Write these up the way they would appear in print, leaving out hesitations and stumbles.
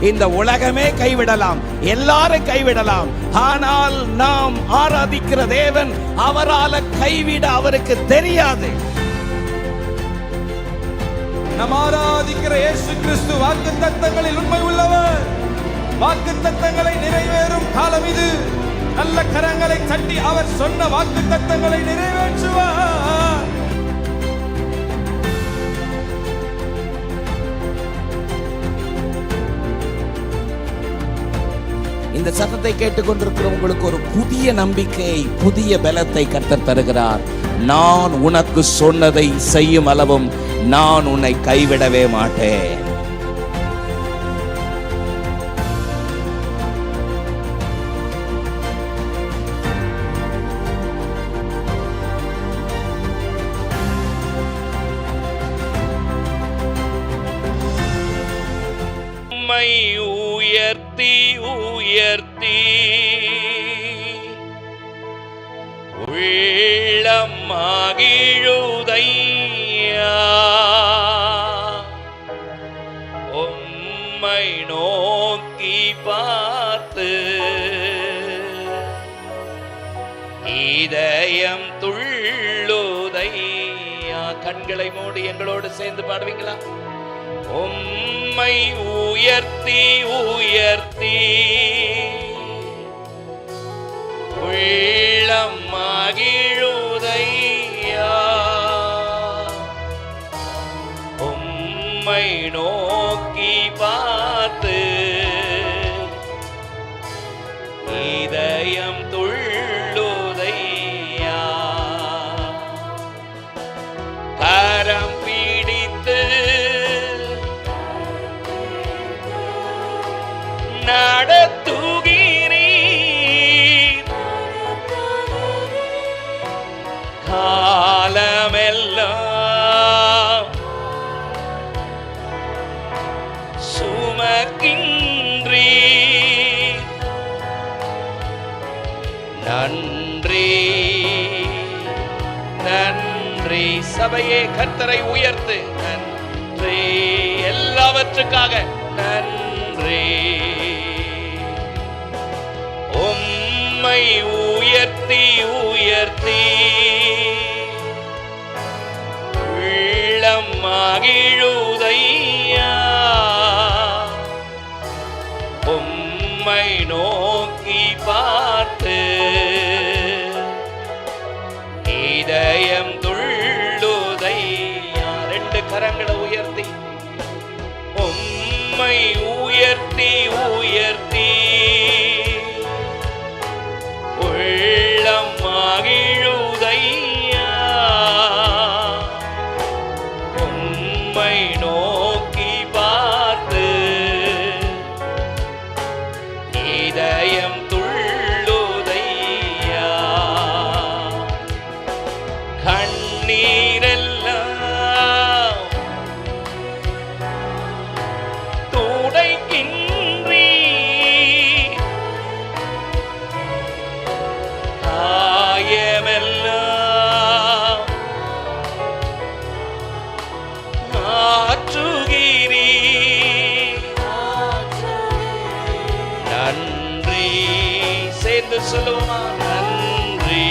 இந்த உலகமே கைவிடலாம், எல்லாரும் கைவிடலாம். ஆனால் நாம் ஆராதிக்கிற தேவன், அவரால் கைவிட அவருக்கு தெரியாது. நாம் ஆராதிக்கிற இயேசு கிறிஸ்து வாக்குத்தத்தங்களில் உண்மை உள்ளவர். வாக்குத்தத்தங்களை நிறைவேறும் காலம் இது. நல்ல கரங்களை தட்டி அவர் சொன்ன வாக்குத்தத்தங்களை நிறைவேற்றுவார். இந்த சத்தத்தை கேட்டுக்கொண்டிருக்கிற உங்களுக்கு ஒரு புதிய நம்பிக்கை, புதிய பலத்தை கர்த்தர் தருகிறார். நான் உனக்கு சொன்னதை செய்யும் அளவும் நான் உன்னை கைவிடவே மாட்டேன். உம்மை உயர்த்தி உயர்த்தி உள்ளம் மகிழுதையா, உம்மை நோக்கி பார்த்து இதயம் துள்ளுதையா. கண்களை மூடி எங்களோடு சேர்ந்து பாடுவீங்களா? உம்மை உயர்த்தி உயர்த்தி உள்ளம் மகிழுதையா, உம்மை நோக்கி பார்த்து இதயம் துள்ளுதையா. கரம் பிடித்து நடத்துகிறீர், காலமெல்லாம் சுமக்கின்றீர். நன்றி நன்றி. சபையே கர்த்தரை உயர்த்து. நன்றி எல்லாவற்றுக்காக நன்றி. உம்மை உயர்த்தி உயர்த்தி உள்ளம் மகிழுதையா, உம்மை நோக்கி பார்த்து இதயம் துள்ளுதையா. ரெண்டு கரங்களை உயர்த்தி உம்மை உயர்த்தி உயர்த்தி உள்ளம் மகிழுதையா, உம்மை நோக்கி பார்த்து இதயம் துள்ளுதையா. கண்ணீரெல்லாம் துடைக்கின்றீர், காயமெல்லாம் ஆற்றுகிறீர். நன்றி. சேர்ந்து சொல்லுவோமா? நன்றி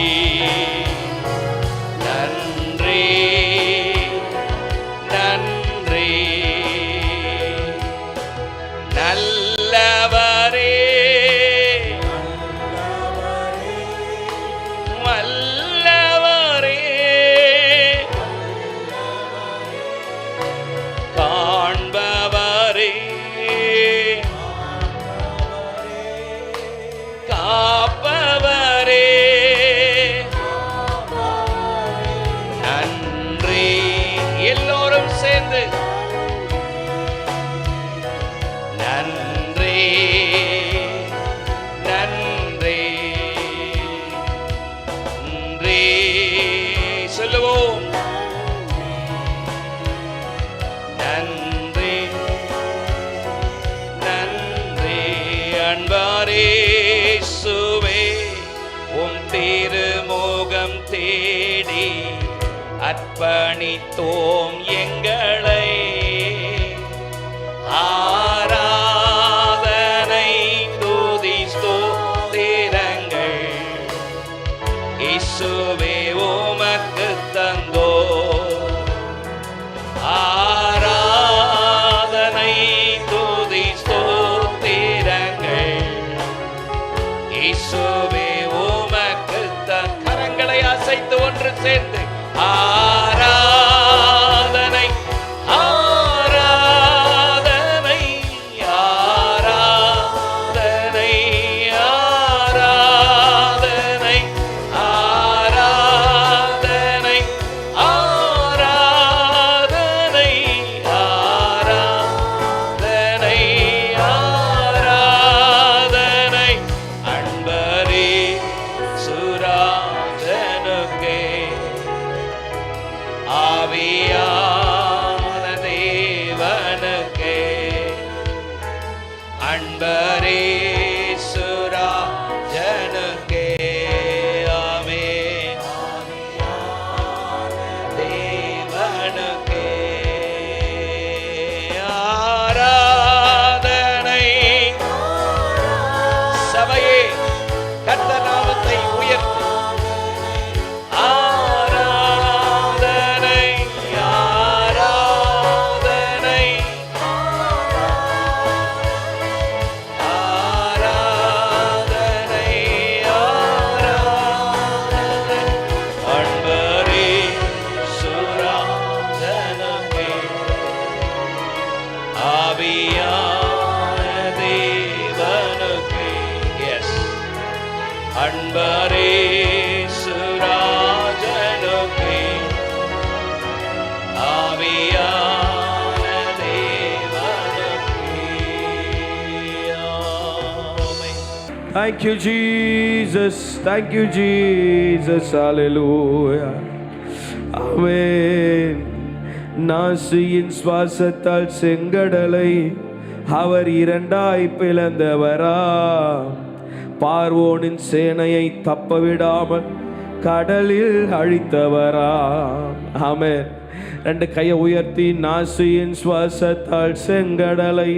நன்றி நன்றி. நல்லவரே வல்லவரே, காண்பவரே காப்பவரே, நன்றி. எல்லோரும் சேர்ந்து நன்றி நன்றி நன்றி சொல்லுவோம். நன்றி நன்றி. அன்பாரேசுவே, உம் திருமுகம் தேடி அர்ப்பணித்தோம் எங்களை. ஆராதனை இயேசுவே உமக்கு தந்தோ ஆராதனை துதி ஸ்தோத்திரங்கள். இயேசுவே உமக்கு கரங்களை அசைத்து ஒன்று சேர்ந்து ஆராதனை ஆராதனை ஆராதனை ஆராதனை ஆராதனை ஆராதனை ஆராதனை ஆராதனை அன்பரே சுராஜனுக்கே ஆவியான தேவனுக்கே அன்பரே சுராஜனுக்கே ஆமென். தேவனுக்கே ஆராதனை. சபையே கர்த்தர் நாமத்தை உயர்த்து. ஆராதனை ஆராதனை ஆராதனை ஆராதனை அன்பரே சுராஜனுக்கே ஆவியான தேவனுக்கே. எஸ், அன்பரே சுராஜனுக்கே ஆவியான தேவனுக்கே. ஆமென். Thank you, Jesus. Thank you, Jesus. Hallelujah. Amen. நாசியின் சுவாசத்தால் செங்கடலை அவர் இரண்டாய் பிளந்தவரா, பார்வோனின் சேனையை தப்ப விடாமல் கடலில் அழித்தவரா. ஆமென். ரெண்டு கையை உயர்த்தி நாசியின் சுவாசத்தால் செங்கடலை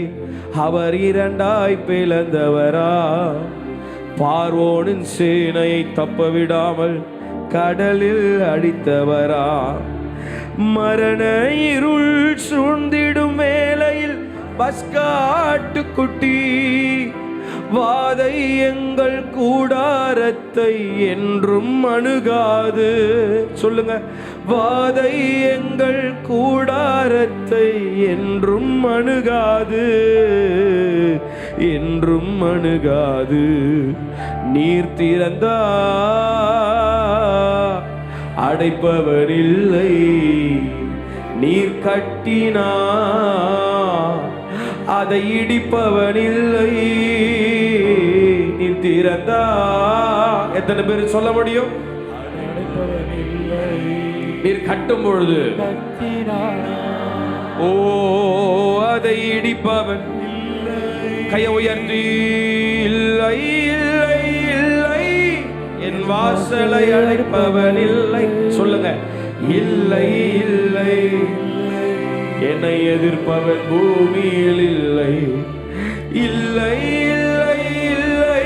அவர் இரண்டாய் பிளந்தவரா, பார்வோனின் சேனையை தப்ப விடாமல் கடலில் அழித்தவரா. மரண இருள் சூழ்ந்திடும் வேளையில் பஸ்காட்டுக்குட்டி வாதை எங்கள் கூடாரத்தை என்றும் அணுகாது. சொல்லுங்க, வாதை எங்கள் கூடாரத்தை என்றும் அணுகாது, என்றும் அணுகாது. நீர் திறந்தா அடைப்பவர் இல்லை, நீர் கட்டினா அதை இடிப்பவன் இல்லை. நீர் திறந்தா, எத்தனை பேர் சொல்ல முடியும்? நீர் கட்டும் பொழுது ஓ அதை இடிப்பவன் கையை உயர்த்தி இல்லை இல்லை இல்லை, என் வாசலை அழைப்பவன் இல்லை. சொல்லுங்க, இல்லை இல்லை, என்னை எதிர்ப்பவன் பூமியில் இல்லை. இல்லை இல்லை இல்லை,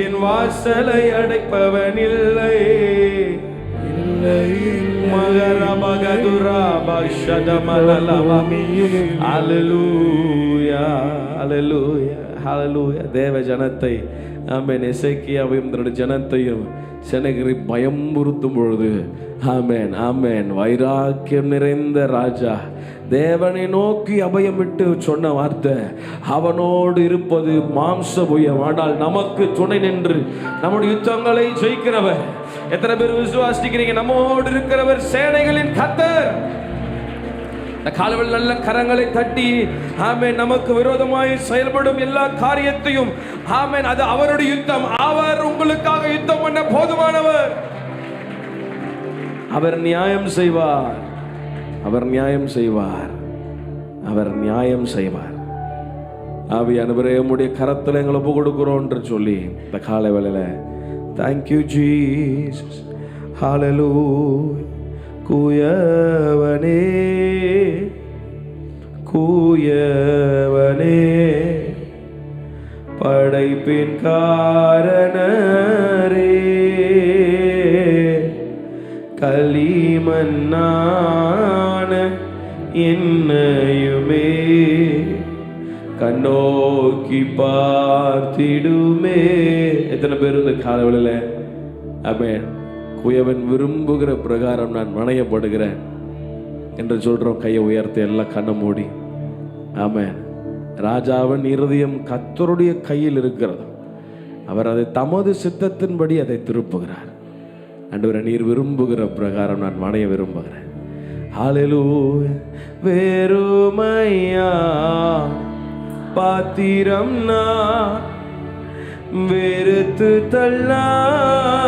என் வாசலை அடைப்பவன் இல்லை. இல்லை மகரமகதுரா பஷதமலலவமி. ஹல்லேலூயா ஹல்லேலூயா ஹல்லேலூயா. தேவ ஜனத்தை ஆமென், எசேக்கியாவையும் தன்னுடைய ஜனத்தையும் செனகரி பயமுறுத்தும் பொழுது ஆமென் ஆமென், வைராக்கியம் நிறைந்த ராஜா தேவனை நோக்கி அபயமிட்டு சொன்ன வார்த்தை, அவனோடு இருப்பது மாம்ச புயம், ஆனால் நமக்கு துணை நின்று நம்முடைய யுத்தங்களை ஜெயிக்கிறவர். எத்தனை பேர் விசுவாசிக்கிறீங்க? நம்மோடு இருக்கிறவர் சேனைகளின் கர்த்தர். இந்த காலவில் நல்ல கரங்களை தட்டி ஆமென், நமக்கு விரோதமாய் செயல்படும் எல்லா காரியத்தையும் ஆமென், அது அவருடைய யுத்தம். அவர் உங்களுக்காக யுத்தம் பண்ண போதுமானவர். அவர் நியாயம் செய்வார், அவர் நியாயம் செய்வார், அவர் நியாயம் செய்வார். ஆவியானவரே, உம்முடைய கரத்தில் எங்களை ஒப்பு கொடுக்கிறோம் என்று சொல்லி இந்த காலை வேளையில தேங்க்யூ ஜீசஸ். ஹல்லேலூயா. கூயவனே கூயவனே, படைப்பின் காரணரே, களிமண்ணான என்னையுமே கண்ணோக்கி பார்த்திடுமே. எத்தனை பேர் இந்த காலவெளியில் ஆமென் குயவன் விரும்புகிற பிரகாரம் நான் வணையப்படுகிறேன் என்று சொல்றோம்? கையை உயர்த்தி எல்லாம் கண்ணை மூடி. ஆமென். ராஜாவின் இருதயம் கர்த்தருடைய கையில் இருக்கிறது. அவர் அதை தமது சித்தத்தின்படி அதை திருப்புகிறார். ஆண்டவரே, நீர் விரும்புகிற பிரகாரம் நான் வணைய விரும்புகிறேன். ஹல்லேலூயா. வெறுமையா பாத்திரம் நான் வெறுத்து தள்ளாமலே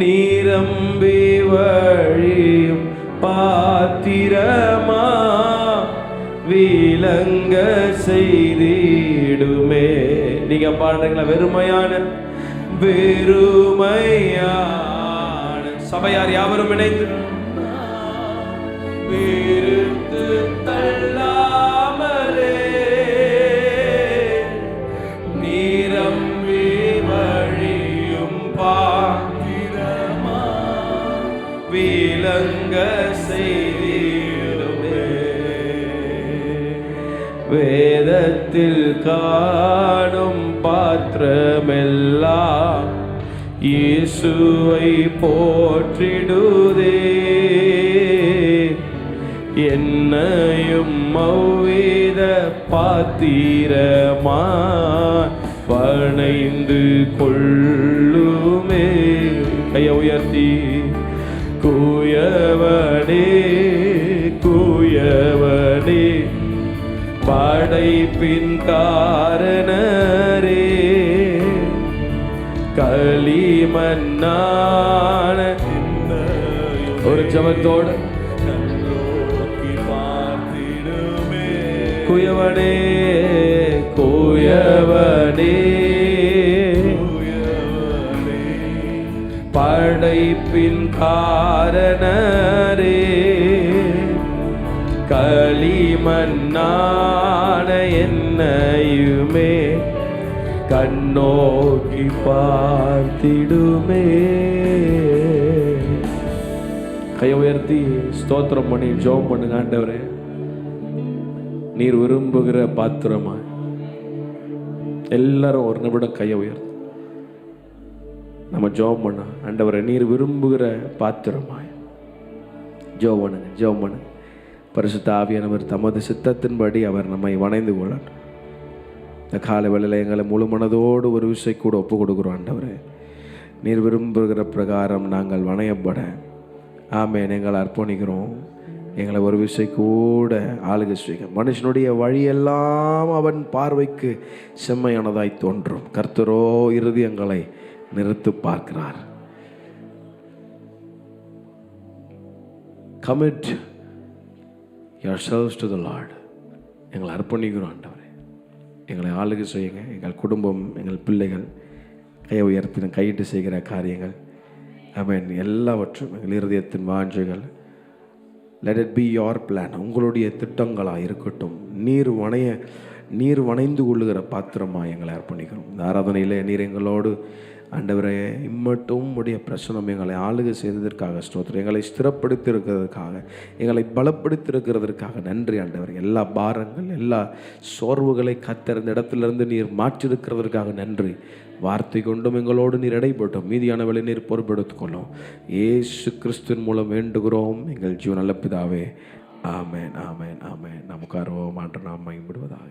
நீரம்பி வழியும் பாத்திரமா விளங்க செய்திடுமே. நீங்க பாடுறீங்களா? வெறுமையான சபையார் யாவரும் இணைந்து வெறுத்து தள்ளாமலே நீரம்பி வழியும் பாத்திரமா விளங்க செய்திடுமே. வேதத்தில் காணும் பாத்திரமெல்லாம் இயேசுவை போற்றிடுதே. என்னையும் மௌவித பாத்திரமா வணைந்து கொள்ளுமே. கையை உயர்த்தி குயவனே குயவனே படைப்பின் காரணரே களிமண்ணான ஒரு ஜபத்தோடு குயவனே குயவனே படைப்பின் காரணரே களிமண்ணான என்னையுமே கண்ணோக்கி பார்த்திடுமே. கையை உயர்த்தி ஸ்தோத்திரம் பண்ணி ஜெபம் பண்ணுங்க. ஆண்டவரே, நீர் விரும்புகிற பாத்திரமா எல்லாரும் ஒரு நிமிடம் கையை உயர்த்தி நம்ம ஜெபம் பண்ண. ஆண்டவரே, நீர் விரும்புகிற பாத்திரமாய் ஜெபம் பண்ணுங்க. ஜெபம் பண்ணுங்க. பரிசுத்த ஆவியானவர் தமது சித்தத்தின்படி அவர் நம்மை வணைந்து கொள்ளட்டும். இந்த கால வேளையில் எங்களை முழு மனதோடு ஒரு விஷயம் கூட ஒப்பு கொடுக்குறோம். ஆண்டவரே, நீர் விரும்புகிற பிரகாரம் நாங்கள் வணையப்பட ஆமென் எங்களை அர்ப்பணிக்கிறோம். எங்களை ஒரு விஷயம் கூட ஆளுகை செய்யுங்க. மனுஷனுடைய வழியெல்லாம் அவன் பார்வைக்கு செம்மையானதாய் தோன்றும், கர்த்தரோ இருதயங்களை நிறுத்து பார்க்கிறார். Commit yourselves to the Lord. எங்களை அர்ப்பணிக்கிறோம். ஆண்டவரே, எங்களை ஆளுகை செய்யுங்க. எங்கள் குடும்பம், எங்கள் பிள்ளைகள், கையை உயர்த்தின கையிட்டு செய்கிற காரியங்கள் ஆமென் எல்லாவற்றும் எங்கள் இருதயத்தின் வாஞ்சைகள் let it be your plan. உங்களுடைய திட்டங்களாக இருக்கட்டும். நீர் வணைந்து கொள்ளுகிற பாத்திரமாக எங்களை அர்ப்பணிக்கிறோம். இந்த ஆராதனையில் நீர் எங்களோடு ஆண்டவரே இம்மட்டும் உடைய பிரசனம் எங்களை ஆளுகை செய்ததற்காக ஸ்தோத்திரம். எங்களை ஸ்திரப்படுத்தி இருக்கிறதுக்காக, எங்களை பலப்படுத்தி இருக்கிறதற்காக நன்றி ஆண்டவர். எல்லா பாரங்கள், எல்லா சோர்வுகளை கத்திருந்த இடத்திலிருந்து நீர் மாற்றிருக்கிறதற்காக நன்றி. வார்த்தை கொண்டும் எங்களோடு நீர் இடைப்பட்டோம். மீதியானவளை நீர் பொறுப்பெடுத்துக்கொள்ளும். இயேசு கிறிஸ்துவின் மூலம் வேண்டுகிறோம் எங்கள் ஜீவன் நல்ல பிதாவே. ஆமென், ஆமென், ஆமென். நமக்கு அருவமான நாம் மகிமைப்படுவதாக.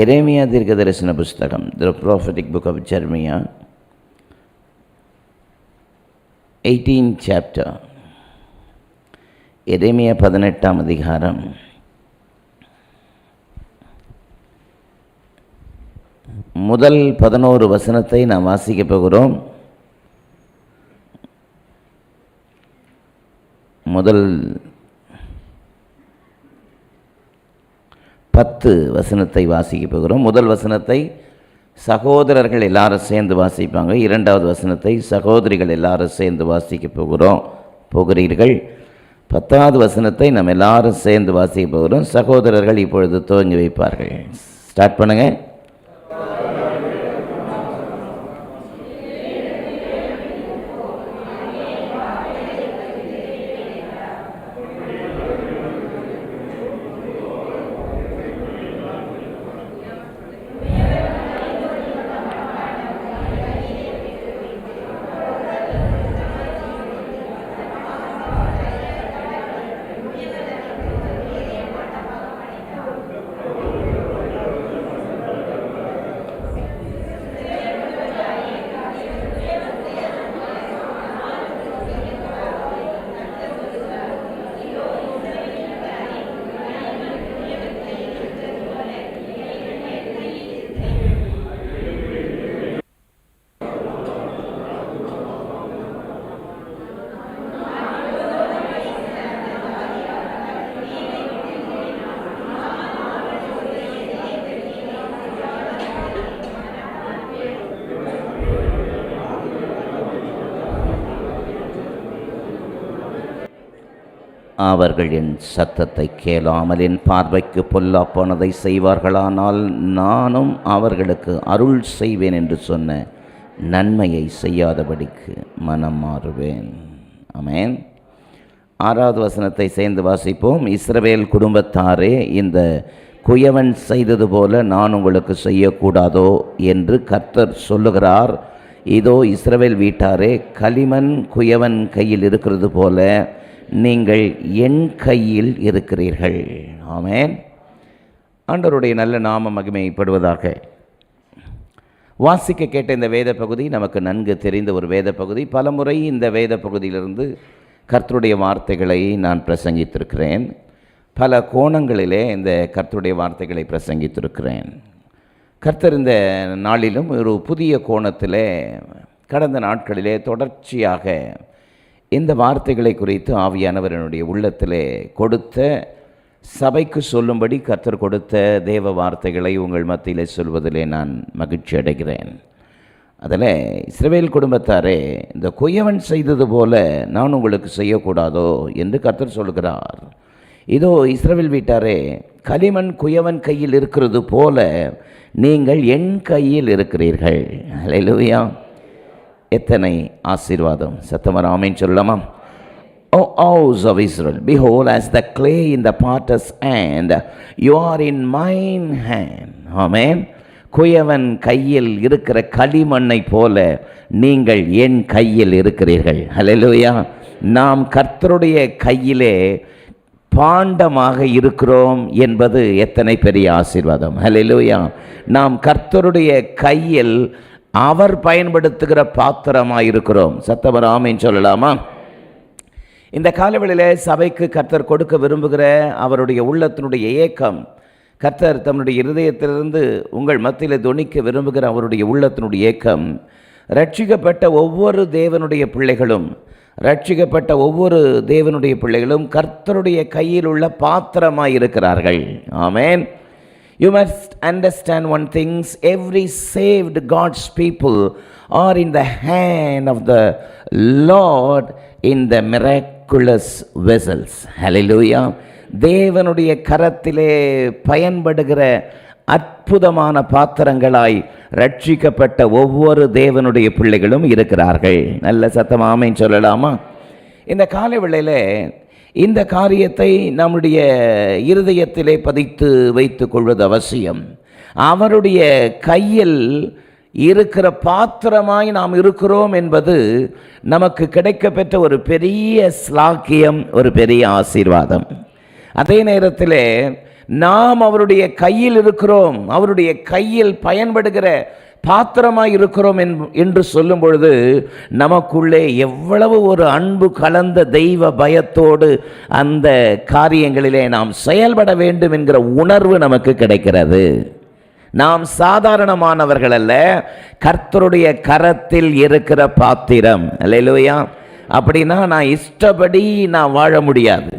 எரேமியா தீர்க்கதரிசன புஸ்தகம், the prophetic book of Jeremiah, 18th chapter. எரேமியா 18ஆம் அதிகாரம் முதல் 11 வசனத்தை நாம் வாசிக்கப் போகிறோம். முதல் 10 வசனத்தை வாசிக்கப் போகிறோம். முதல் வசனத்தை சகோதரர்கள் எல்லாரும் சேர்ந்து வாசிப்பாங்க. 2வது வசனத்தை சகோதரிகள் எல்லாரும் சேர்ந்து வாசிக்க போகிறீர்கள். 10வது வசனத்தை நம்ம எல்லாரும் சேர்ந்து வாசிக்க போகிறோம். சகோதரர்கள் இப்பொழுது துவங்கி வைப்பார்கள். ஸ்டார்ட் பண்ணுங்க. அவர்கள் என் சத்தத்தை கேளாமல் என் பார்வைக்கு பொல்லாப்பானதை செய்வார்களானால் நானும் அவர்களுக்கு அருள் செய்வேன் என்று சொன்ன நன்மையை செய்யாதபடிக்கு மனம் மாறுவேன். ஆமென். 6வது வசனத்தை சேர்ந்து வாசிப்போம். இஸ்ரவேல் குடும்பத்தாரே, இந்த குயவன் செய்தது போல நான் உங்களுக்கு செய்யக்கூடாதோ என்று கர்த்தர் சொல்லுகிறார். இதோ இஸ்ரவேல் வீட்டாரே, களிமண் குயவன் கையில் இருக்கிறது போல நீங்கள் என் கையில் இருக்கிறீர்கள். ஆமென். ஆண்டவருடைய நல்ல நாம மகிமைப்படுவதாக. வாசிக்க கேட்ட இந்த வேத பகுதி நமக்கு நன்கு தெரிந்த ஒரு வேத பகுதி. பலமுறை இந்த வேத பகுதியிலிருந்து கர்த்தருடைய வார்த்தைகளை நான் பிரசங்கித்திருக்கிறேன். பல கோணங்களிலே இந்த கர்த்தருடைய வார்த்தைகளை பிரசங்கித்திருக்கிறேன். கர்த்தர் இந்த நாளிலும் ஒரு புதிய கோணத்திலே கடந்த நாட்களிலே தொடர்ச்சியாக இந்த வார்த்தைகளை குறித்து ஆவியானவர் என்னுடைய உள்ளத்திலே கொடுத்த, சபைக்கு சொல்லும்படி கர்த்தர் கொடுத்த தேவ வார்த்தைகளை உங்கள் மத்தியிலே சொல்வதிலே நான் மகிழ்ச்சி அடைகிறேன். அதில் இஸ்ரவேல் குடும்பத்தாரே, இந்த குயவன் செய்தது போல நான் உங்களுக்கு செய்யக்கூடாதோ என்று கர்த்தர் சொல்கிறார். இதோ இஸ்ரவேல் வீட்டாரே, களிமண் குயவன் கையில் இருக்கிறது போல நீங்கள் என் கையில் இருக்கிறீர்கள். அல்லேலூயா. எத்தனை ஆசீர்வாதம். சத்தமர ஆமென் சொல்லலாமா? O house of Israel, behold, as the clay in the potter's hand, you are in mine hand. ஆமென். குயவன் கையில் இருக்கிற களிமண்ணை போல நீங்கள் என் கையில் இருக்கிறீர்கள். அல்லேலூயா. நாம் கர்த்தருடைய கையிலே பாண்டமாக இருக்கிறோம் என்பது எத்தனை பெரிய ஆசீர்வாதம். அல்லேலூயா. நாம் கர்த்தருடைய கையில் அவர் பயன்படுத்துகிற பாத்திரமாக இருக்கிறோம். சத்தமர ஆமென் சொல்லலாமா? இந்த காலவெளியிலே சபைக்கு கர்த்தர் கொடுக்க விரும்புகிற அவருடைய உள்ளத்தினுடைய ஏக்கம், கர்த்தர் தன்னுடைய இருதயத்திலிருந்து உங்கள் மத்தியில் தொனிக்க விரும்புகிற அவருடைய உள்ளத்தினுடைய ஏக்கம், ரட்சிக்கப்பட்ட ஒவ்வொரு தேவனுடைய பிள்ளைகளும் கர்த்தருடைய கையில் உள்ள பாத்திரமாய் இருக்கிறார்கள். ஆமென். You must understand one thing, every saved God's people are in the hand of the Lord in the miraculous vessels. Hallelujah. தேவனுடைய கரத்திலே பயன்படுகிற அற்புதமான பாத்திரங்களாய் ரட்சிக்கப்பட்ட ஒவ்வொரு தேவனுடைய பிள்ளைகளும் இருக்கிறார்கள். நல்ல சத்தம் ஆமென் சொல்லலாமா? இந்த காலை வேளையிலே இந்த காரியத்தை நம்முடைய இருதயத்திலே பதித்து வைத்துக் கொள்வது அவசியம். அவருடைய கையில் இருக்கிற பாத்திரமாய் நாம் இருக்கிறோம் என்பது நமக்கு கிடைக்கப்பெற்ற ஒரு பெரிய ஸ்லாக்கியம், ஒரு பெரிய ஆசீர்வாதம். அதே நேரத்தில் நாம் அவருடைய கையில் இருக்கிறோம், அவருடைய கையில் பயன்படுகிற பாத்திரமாய் இருக்கிறோம் என்று சொல்லும் பொழுது நமக்குள்ளே எவ்வளவு ஒரு அன்பு கலந்த தெய்வ பயத்தோடு அந்த காரியங்களிலே நாம் செயல்பட வேண்டும் என்கிற உணர்வு நமக்கு கிடைக்கிறது. நாம் சாதாரணமானவர்கள் அல்ல, கர்த்தருடைய கரத்தில் இருக்கிற பாத்திரம். அல்லேலூயா. அப்படின்னா நான் இஷ்டப்படி நான் வாழ முடியாது,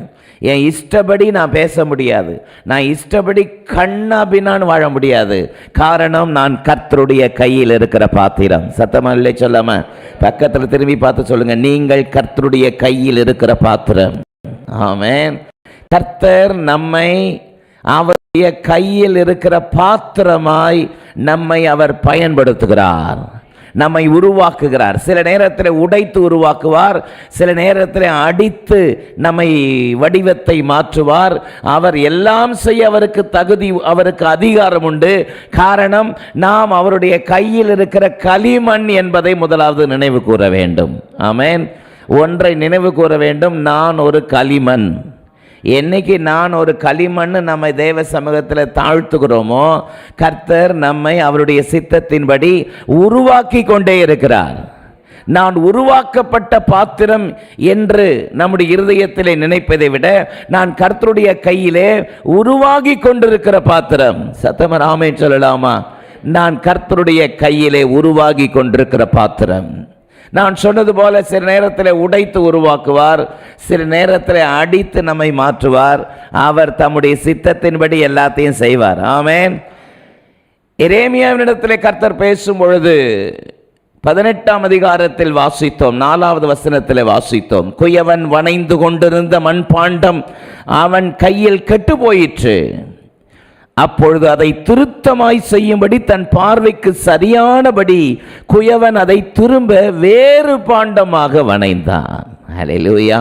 என் இஷ்டப்படி நான் பேச முடியாது, நான் இஷ்டப்படி கண்ணாபின்னான்னு வாழ முடியாது. காரணம், நான் கர்த்தருடைய கையில் இருக்கிற பாத்திரம். சத்தமா இல்லை சொல்லாம பக்கத்தில் திரும்பி பார்த்து சொல்லுங்க, நீங்கள் கர்த்தருடைய கையில் இருக்கிற பாத்திரம். ஆமென். கர்த்தர் நம்மை அவருடைய கையில் இருக்கிற பாத்திரமாய் நம்மை அவர் பயன்படுத்துகிறார், நம்மை உருவாக்குகிறார். சில நேரத்தில் உடைத்து உருவாக்குவார், சில நேரத்தில் அடித்து நம்மை வடிவத்தை மாற்றுவார். அவர் எல்லாம் செய்ய அவருக்கு தகுதி, அவருக்கு அதிகாரம் உண்டு. காரணம், நாம் அவருடைய கையில் இருக்கிற களிமண் என்பதை முதலாவது நினைவு கூற வேண்டும். ஆமென். ஒன்றை நினைவு கூற வேண்டும், நான் ஒரு களிமண். என்னைக்கு நான் ஒரு களிமண் நம்ம தேவ சமூகத்தில் தாழ்த்துகிறோமோ, கர்த்தர் நம்மை அவருடைய சித்தத்தின்படி உருவாக்கி கொண்டே இருக்கிறார். நான் உருவாக்கப்பட்ட பாத்திரம் என்று நம்முடைய இருதயத்திலே நினைப்பதை விட, நான் கர்த்தருடைய கையிலே உருவாகி கொண்டிருக்கிற பாத்திரம். சத்தமர் ஆமென் சொல்லலாமா? நான் கர்த்தருடைய கையிலே உருவாகி கொண்டிருக்கிற பாத்திரம். நான் சொன்னது போல சில நேரத்தில் உடைத்து உருவாக்குவார், சில நேரத்தில் அடித்து நம்மை மாற்றுவார். அவர் தம்முடைய சித்தத்தின்படி எல்லாத்தையும் செய்வார். ஆமென். எரேமியாவினிடத்தில் கர்த்தர் பேசும் பொழுது 18ஆம் அதிகாரத்தில் வாசித்தோம், 4வது வசனத்தில் வாசித்தோம். குயவன் வனைந்து கொண்டிருந்த மண்பாண்டம் அவன் கையில் கெட்டு போயிற்று. அப்பொழுது அதை திருத்தமாய் செய்யும்படி தன் பார்வைக்கு சரியானபடி குயவன் அதை திரும்ப வேறு பாண்டமாக வனைந்தான். ஹல்லேலூயா.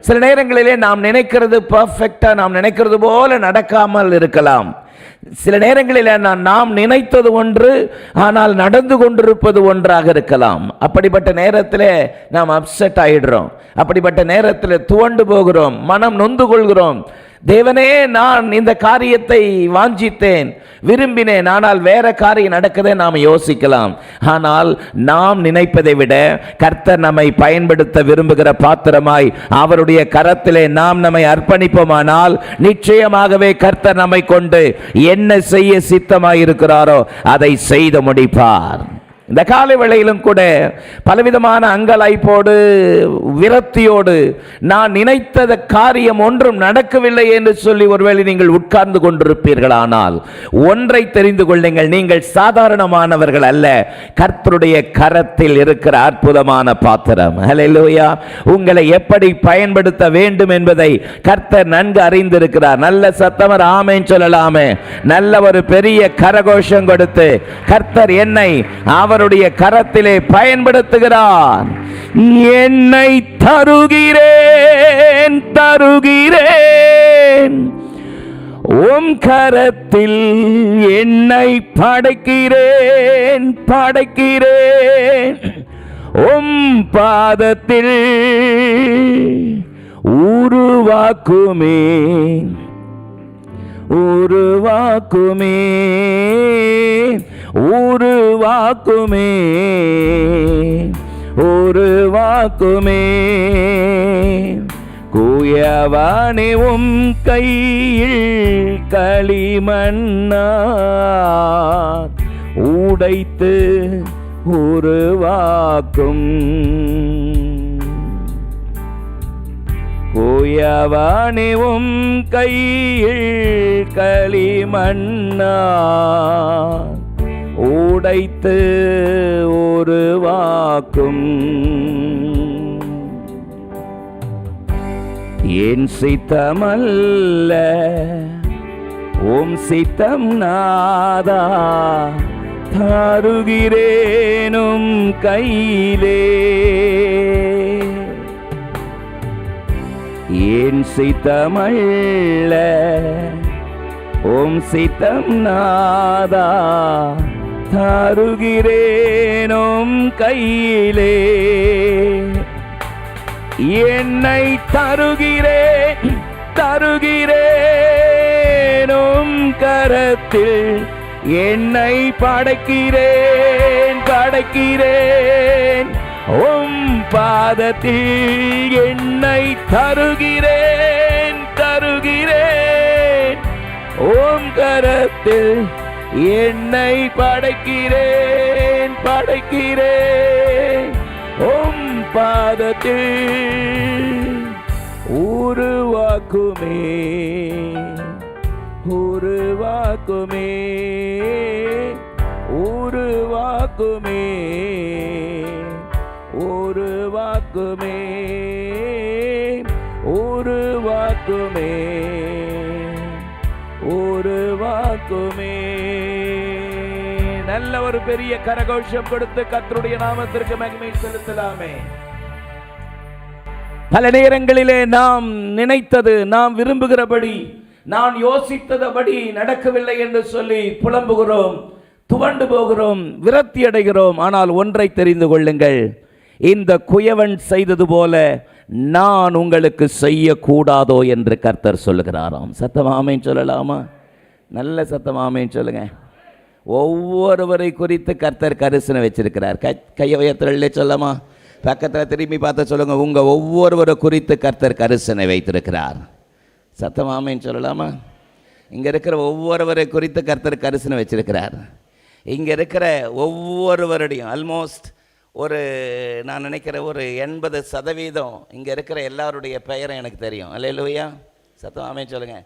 சில நேரங்களிலே நாம் நினைக்கிறது பர்ஃபெக்டா, நாம் நினைக்கிறது போல நடக்காமல் இருக்கலாம். சில நேரங்களில் நாம் நினைத்தது ஒன்று, ஆனால் நடந்து கொண்டிருப்பது ஒன்றாக இருக்கலாம். அப்படிப்பட்ட நேரத்தில் நாம் அப்செட் ஆயிடுறோம். அப்படிப்பட்ட நேரத்தில் துவண்டு போகிறோம், மனம் நொந்து கொள்கிறோம். தேவனே, நான் இந்த காரியத்தை வாஞ்சித்தேன், விரும்பினேன், ஆனால் வேற காரியம் நடக்கதே நாம் யோசிக்கலாம். ஆனால் நாம் நினைப்பதை விட கர்த்தர் நம்மை பயன்படுத்த விரும்புகிற பாத்திரமாய் அவருடைய கரத்திலே நாம் நம்மை அர்ப்பணிப்போமானால், நிச்சயமாகவே கர்த்தர் நம்மை கொண்டு என்ன செய்ய சித்தமாய் இருக்கிறாரோ அதை செய்து முடிப்பார். இந்த காலை வேளையிலும் கூட பலவிதமான அங்கலாய்ப்போடு, விரக்தியோடு, நான் நினைத்த காரியம் ஒன்றும் நடக்கவில்லை என்று சொல்லி ஒருவேளை நீங்கள் உட்கார்ந்து கொண்டிருப்பீர்களானால், ஒன்றை தெரிந்து கொள்ளுங்கள், நீங்கள் சாதாரணமானவர்கள் அல்ல, கர்த்தருடைய கரத்தில் இருக்கிற அற்புதமான பாத்திரம். ஹல்லேலூயா. உங்களை எப்படி பயன்படுத்த வேண்டும் என்பதை கர்த்தர் நன்கு அறிந்திருக்கிறார். நல்ல சத்தமர் ஆமென் சொல்லலாமே. நல்ல ஒரு பெரிய கரகோஷம் கொடுத்து, கர்த்தர் என்னை அவருடைய கரத்திலே பயன்படுத்துகிறார். என்னை தருகிறேன், தருகிறேன், உம் கரத்தில் என்னை படைக்கிறேன், படைக்கிறேன், உம் பாதத்தில் உருவாக்குமே, உருவாக்குமே, உருவாக்குமே, உருவாக்குமே. குயவனே, உம் கையில் களிமண்ணா உடைத்து உருவாக்கும். குயவனே, உம் கையில் களிமண்ணா உடைத்து உருவாக்கும். என் சித்தமல்ல உம் சித்தம் நாதா, தருகிறேனும் கையிலே. என் சித்தமல்ல உம் சித்தம் நாதா, தருகிறேனும் கையிலே. என்னை தருகிறேன், தருகிறேனும் கரத்தில் என்னை படைக்கிறேன், படைக்கிறேன், உம் பாதத்தில் என்னை தருகிறேன், தருகிறேன், உம் கரத்தில் என்னை படைக்கிறேன், படைக்கிறேன், உம் பாதத்தில் உருவாக்குமே, உருவாக்குமே, உருவாக்குமே, உருவாக்குமே, உருவாக்குமே, உருவாக்குமே. நல்ல ஒரு பெரிய கரகோஷம் கொடுத்து கர்த்தருடைய நாமத்திற்கு மகிமை செலுத்தலாமே. பல நேரங்களிலே நாம் நினைத்தது, நாம் விரும்புகிறபடி, நான் யோசித்தபடி நடக்கவில்லை என்று சொல்லி புலம்புகிறோம், துவண்டு போகிறோம், விரக்தி அடைகிறோம். ஆனால் ஒன்றை தெரிந்து கொள்ளுங்கள், இந்த குயவன் செய்தது போல நான் உங்களுக்கு செய்யக்கூடாதோ என்று கர்த்தர் சொல்லுகிறாராம். சத்தமாமேன்னு சொல்லலாமா? நல்ல சத்தமாமேன்னு சொல்லுங்க. ஒவ்வொருவரை குறித்து கர்த்தர் கரிசனை வச்சிருக்கிறார். கையை உயர்த்தலே சொல்லமா? பக்கத்தில் திரும்பி பார்த்து சொல்லுங்க, உங்க ஒவ்வொருவரை குறித்து கர்த்தர் கரிசனை வைத்திருக்கிறார். சத்தமாமேன்னு சொல்லலாமா? இங்க இருக்கிற ஒவ்வொருவரை குறித்து கர்த்தர் கரிசனை வச்சிருக்கிறார். இங்க இருக்கிற ஒவ்வொருவருடையும் ஆல்மோஸ்ட் நான் நினைக்கிற ஒரு 80% இங்கே இருக்கிற எல்லாருடைய பெயரும் எனக்கு தெரியும். அல்லேலூயா, சத்தமாமே சொல்லுங்க.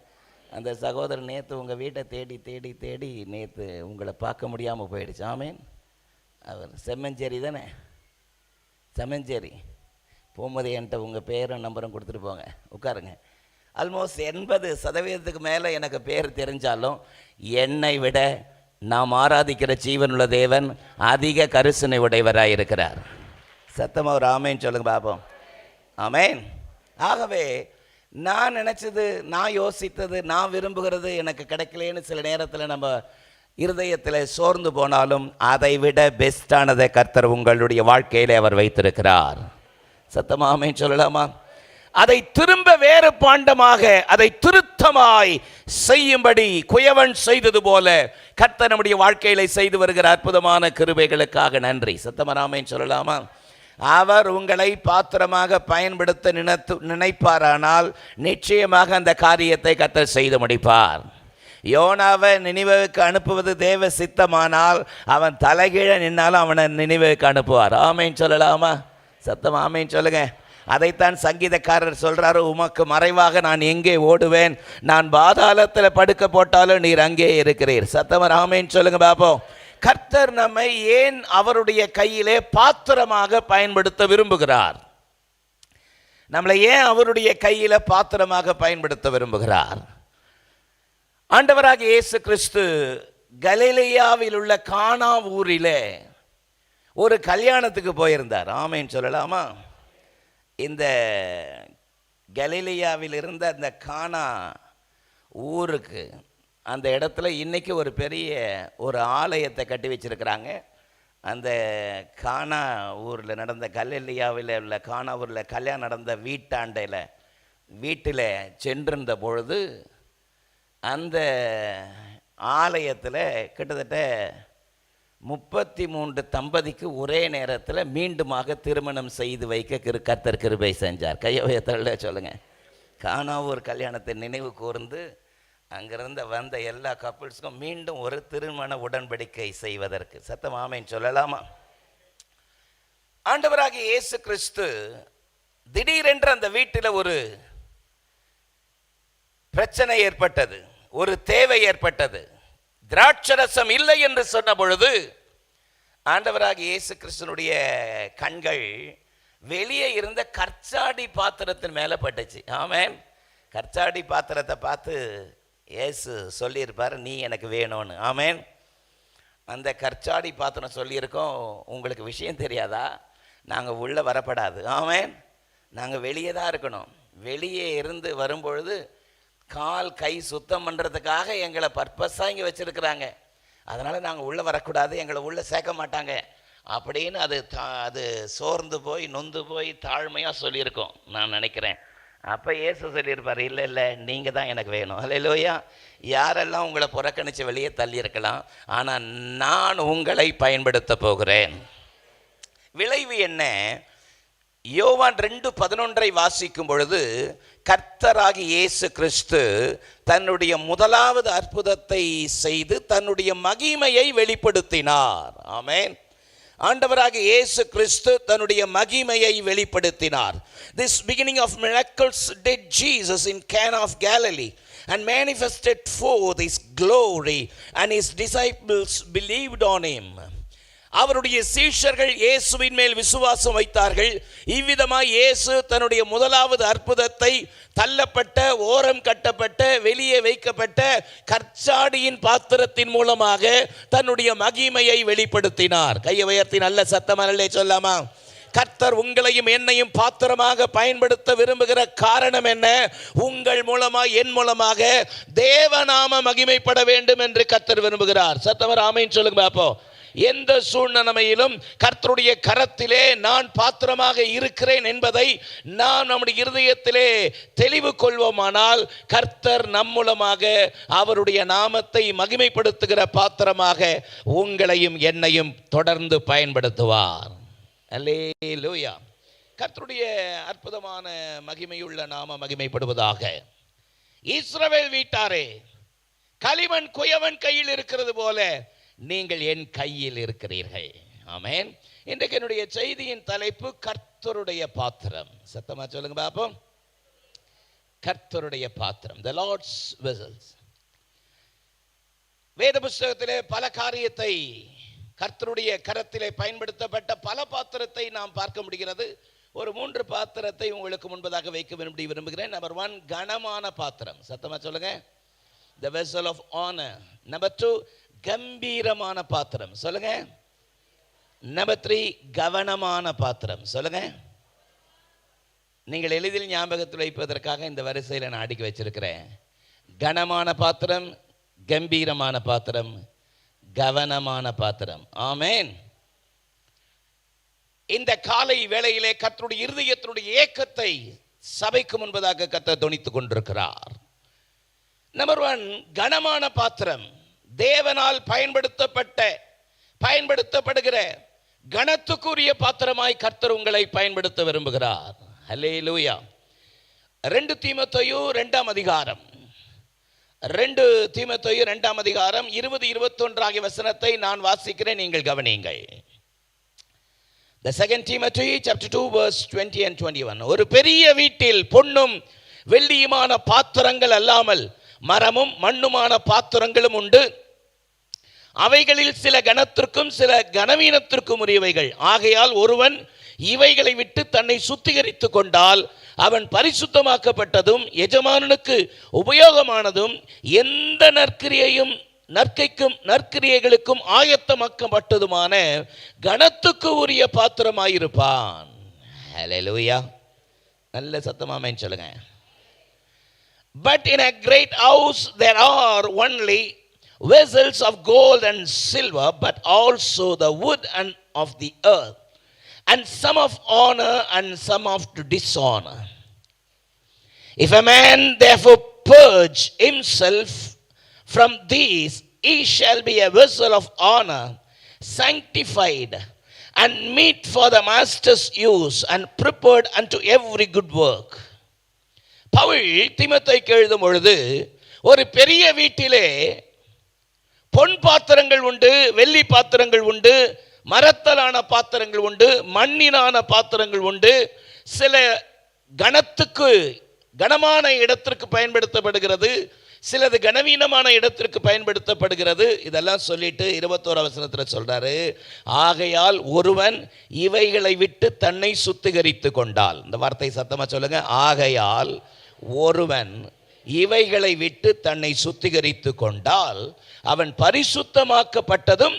அந்த சகோதரர் நேற்று உங்கள் வீட்டை தேடி தேடி தேடி நேற்று உங்களை பார்க்க முடியாமல் போயிடுச்சு. ஆமேன். அவர் செம்மஞ்சேரி தானே? செம்மஞ்சேரி போகும்போது என்கிட்ட உங்கள் பேரும் நம்பரும் கொடுத்துட்டு போங்க, உட்காருங்க. ஆல்மோஸ்ட் 80% மேலே எனக்கு பேர் தெரிஞ்சாலும் என்னை விட நாம் ஆராதிக்கிற ஜீவனுள்ள தேவன் அதிக கரிசனை உடையவராக இருக்கிறார். சத்தமாக ஒரு ஆமேன் சொல்லுங்க பாப்போம். ஆமேன். ஆகவே நான் நினச்சது, நான் யோசித்தது, நான் விரும்புகிறது எனக்கு கிடைக்கலேன்னு சில நேரத்தில் நம்ம இருதயத்தில் சோர்ந்து போனாலும் அதை விட பெஸ்டானதை கர்த்தர் உங்களுடைய வாழ்க்கையில் அவர் வைத்திருக்கிறார். சத்தமாக ஆமேன் சொல்லலாமா? அதை திரும்ப வேறு பாண்டமாக, அதை திருத்தமாய் செய்யும்படி குயவன் செய்தது போல கர்த்தர் நம்முடைய வாழ்க்கையில செய்து வருகிற அற்புதமான கிருபைகளுக்காக நன்றி. சத்தமராமேன்னு சொல்லலாமா? அவர் உங்களை பாத்திரமாக பயன்படுத்த நினைப்பாரானால் நிச்சயமாக அந்த காரியத்தை கர்த்தர் செய்து முடிப்பார். யோனாவை நினிவேவுக்கு அனுப்புவது தேவ சித்தமானால் அவன் தலைகீழ நின்னாலும் அவனை நினிவேவுக்கு அனுப்புவார். ஆமேன்னு சொல்லலாமா? சத்தம் ஆமேன்னு சொல்லுங்க. அதைத்தான் சங்கீதக்காரர் சொல்றாரு, உமக்கு மறைவாக நான் எங்கே ஓடுவேன், நான் பாதாளத்தில் படுக்க போட்டாலும் நீர் அங்கே இருக்கிறீர். சத்தமர் ஆமேன்னு சொல்லுங்க பாப்போம். கர்த்தர் நம்மை ஏன் அவருடைய கையிலே பாத்திரமாக பயன்படுத்த விரும்புகிறார்? நம்மளை ஏன் அவருடைய கையில பாத்திரமாக பயன்படுத்த விரும்புகிறார்? ஆண்டவராக இயேசு கிறிஸ்து கலிலேயாவில் உள்ள கானா ஊரிலே ஒரு கல்யாணத்துக்கு போயிருந்தார். ஆமேன்னு சொல்லலாமா? இந்த கலிலேயாவில் இருந்த அந்த கானா ஊருக்கு, அந்த இடத்துல இன்றைக்கி ஒரு பெரிய ஒரு ஆலயத்தை கட்டி வச்சுருக்கிறாங்க. அந்த கானா ஊரில் நடந்த, கலிலேயாவில் உள்ள கானா ஊரில் கல்யாணம் நடந்த வீட்டில் சென்றிருந்த பொழுது அந்த ஆலயத்தில் கிட்டத்தட்ட 33 தம்பதிக்கு ஒரே நேரத்தில் மீண்டுமாக திருமணம் செய்து வைக்க கர்த்தர் கிருபை செஞ்சார். கையவயத்தில் சொல்லுங்கள். கானாவூர் கல்யாணத்தை நினைவு கூர்ந்து அங்கிருந்து வந்த எல்லா கப்பிள்ஸுக்கும் மீண்டும் ஒரு திருமண உடன்படிக்கை செய்வதற்கு. சத்தம் ஆமேன்னு சொல்லலாமா? ஆண்டவராகிய இயேசு கிறிஸ்து திடீரென்று அந்த வீட்டில் ஒரு பிரச்சனை ஏற்பட்டது, ஒரு தேவை ஏற்பட்டது. திராட்சரசம் இல்லை என்று சொன்ன பொழுது ஆண்டவராகிய இயேசு கிறிஸ்துனுடைய கண்கள் வெளியே இருந்த கற்சாடி பாத்திரத்தின் மேலே பட்டுச்சு. ஆமென். கற்சாடி பாத்திரத்தை பார்த்து இயேசு சொல்லியிருப்பார், நீ எனக்கு வேணும்னு. ஆமென். அந்த கற்சாடி பாத்திரம் சொல்லியிருக்கோம். உங்களுக்கு விஷயம் தெரியாதா? நாங்கள் உள்ளே வரப்படாது. ஆமென். நாங்கள் வெளியே தான் இருக்கணும். வெளியே இருந்து வரும்பொழுது கால் கை சுத்தம் பண்ணுறதுக்காக எங்களை பர்பஸாக இங்கே வச்சுருக்குறாங்க. அதனால் நாங்கள் உள்ளே வரக்கூடாது, எங்களை உள்ளே சேர்க்க மாட்டாங்க அப்படின்னு அது சோர்ந்து போய் நொந்து போய் தாழ்மையாக சொல்லியிருக்கோம் நான் நினைக்கிறேன். அப்போ இயேசு சொல்லியிருப்பார், இல்லை இல்லை நீங்கள் தான் எனக்கு வேணும். அல்லேலூயா. யாரெல்லாம் உங்களை புறக்கணித்து வெளியே தள்ளியிருக்கலாம், ஆனால் நான் உங்களை பயன்படுத்த போகிறேன். விளைவு என்ன? யோவான் 2:11 வாசிக்கும் பொழுது கர்த்தராகி இயேசு கிறிஸ்து தன்னுடைய முதலாவது அற்புதத்தை செய்து தன்னுடைய மகிமையை வெளிப்படுத்தினார். ஆமென். ஆண்டவராக இயேசு கிறிஸ்து தன்னுடைய மகிமையை வெளிப்படுத்தினார். This beginning of miracles did Jesus in Cana of Galilee and manifested forth his glory, and his disciples believed on him. அவருடைய சீஷர்கள் இயேசுவின் மேல் விசுவாசம் வைத்தார்கள். இவ்விதமாய் இயேசு தன்னுடைய முதலாவது அற்புதத்தை தள்ளப்பட்ட, ஓரம் கட்டப்பட்ட, வெளியே வைக்கப்பட்ட கற்சாடியின் பாத்திரத்தின் மூலமாக தன்னுடைய மகிமையை வெளிப்படுத்தினார். கையை உயர்த்தி நல்ல சத்தமல்லே சொல்லாமா? கர்த்தர் உங்களையும் என்னையும் பாத்திரமாக பயன்படுத்த விரும்புகிற காரணம் என்ன? உங்கள் மூலமாக, என் மூலமாக தேவநாம மகிமைப்பட வேண்டும் என்று கர்த்தர் விரும்புகிறார். சத்தவர் ஆமென் சொல்லுங்க பாப்போம். எந்த சூழ்நிலையிலும் கர்த்தருடைய கரத்திலே நான் பாத்திரமாக இருக்கிறேன் என்பதை நாம் நம்முடைய இருதயத்திலே தெளிவு கொள்வோமானால் கர்த்தர் நம் மூலமாக அவருடைய நாமத்தை மகிமைப்படுத்துகிற பாத்திரமாக உங்களையும் என்னையும் தொடர்ந்து பயன்படுத்துவார். அல்லேலூயா. கர்த்தருடைய அற்புதமான மகிமையுள்ள நாம மகிமைப்படுவதாக. இஸ்ரவேல் வீட்டாரே, களிமண் குயவன் கையில் இருக்கிறது போல நீங்கள் என் கையில் இருக்கிறீர்கள். ஆமென். இன்றைக்கு என்னுடைய செய்தியின் தலைப்பு கர்த்தருடைய பாத்திரம். சத்தமா சொல்லுங்க பாப்போம். கர்த்தருடைய பாத்திரம், the Lord's vessels. வேத புஸ்தகத்திலே பல காரியத்தை, கர்த்தருடைய கரத்திலே பயன்படுத்தப்பட்ட பல பாத்திரத்தை நாம் பார்க்க முடிகிறது. ஒரு 3 பாத்திரத்தை உங்களுக்கு முன்பதாக வைக்க விரும்புகிறேன். நம்பர் 1, கனமான பாத்திரம். சத்தமா சொல்லுங்க, the vessel of honor. Number 2, கம்பீரமான பாத்திரம். சொல்லுங்க. நம்பர் 3, கவனமான பாத்திரம். சொல்லுங்க. நீங்கள் எளிதில் ஞாபகத்தில் வைப்பதற்காக இந்த வரிசையில் நான் அடுக்கி வச்சிருக்கிறேன். கனமான பாத்திரம், கம்பீரமான பாத்திரம், கவனமான பாத்திரம். ஆமென். இந்த காலை வேளையிலே கர்த்தருடைய இருதயத்தினுடைய ஏக்கத்தை சபைக்கு முன்பதாக கர்த்தர் தொனித்துக் கொண்டிருக்கிறார். நம்பர் 1, கனமான பாத்திரம். தேவனால் பயன்படுத்தப்படுகிற கனத்துக்குரிய பாத்திரமாய் கர்த்தர் உங்களை பயன்படுத்த விரும்புகிறார். அல்லேலூயா. 2 தீமோத்தேயு 2ஆம் அதிகாரம் 20, 21 ஆகிய வசனத்தை நான் வாசிக்கிறேன், நீங்கள் கவனியுங்கள். The 2 Timothy chapter 2 verse 20 and 21. ஒரு பெரிய வீட்டில் பொன்னும் வெள்ளியுமான பாத்திரங்கள் அல்லாமல் மரமும் மண்ணுமான பாத்திரங்களும் உண்டு. அவைகளில் சில கனத்திற்கும் சில கனவீனத்திற்கும் உரியவைகள். ஆகையால் ஒருவன் இவைகளை விட்டு தன்னை சுத்திகரித்துக் கொண்டால் அவன் பரிசுத்தமாக்கப்பட்டதும் எஜமானனுக்கு உபயோகமானதும் எந்த நற்கிரியைகளுக்கும் ஆயத்தமாக்கப்பட்டதுமான கனத்துக்கு உரிய பாத்திரமாயிருப்பான். ஹல்லேலூயா. நல்ல சத்தமாமேன்னு சொல்லுங்க. But in a great house there are only vessels of gold and silver, but also the wood and of the earth, and some of honor and some of dishonor. If a man therefore purge himself from these, he shall be a vessel of honor, sanctified and meet for the master's use, and prepared unto every good work. Pavul தீமோத்தேயுக்கு எழுதும் பொழுது, ஒரு பெரிய வீட்டிலே பொன் பாத்திரங்கள் உண்டு, வெள்ளி பாத்திரங்கள் உண்டு, மரத்தலான பாத்திரங்கள் உண்டு, மண்ணினான பாத்திரங்கள் உண்டு, சில கனமான இடத்திற்கு பயன்படுத்தப்படுகிறது, சிலது கனவீனமான இடத்திற்கு பயன்படுத்தப்படுகிறது. இதெல்லாம் சொல்லிட்டு 21 வசனத்தில் சொல்றாரு, ஆகையால் ஒருவன் இவைகளை விட்டு தன்னை சுத்திகரித்து கொண்டால். இந்த வார்த்தை சத்தமா சொல்லுங்க. ஆகையால் ஒருவன் இவைகளை விட்டு தன்னை சுத்திகரித்து கொண்டால் அவன் பரிசுத்தமாக்கப்பட்டதும்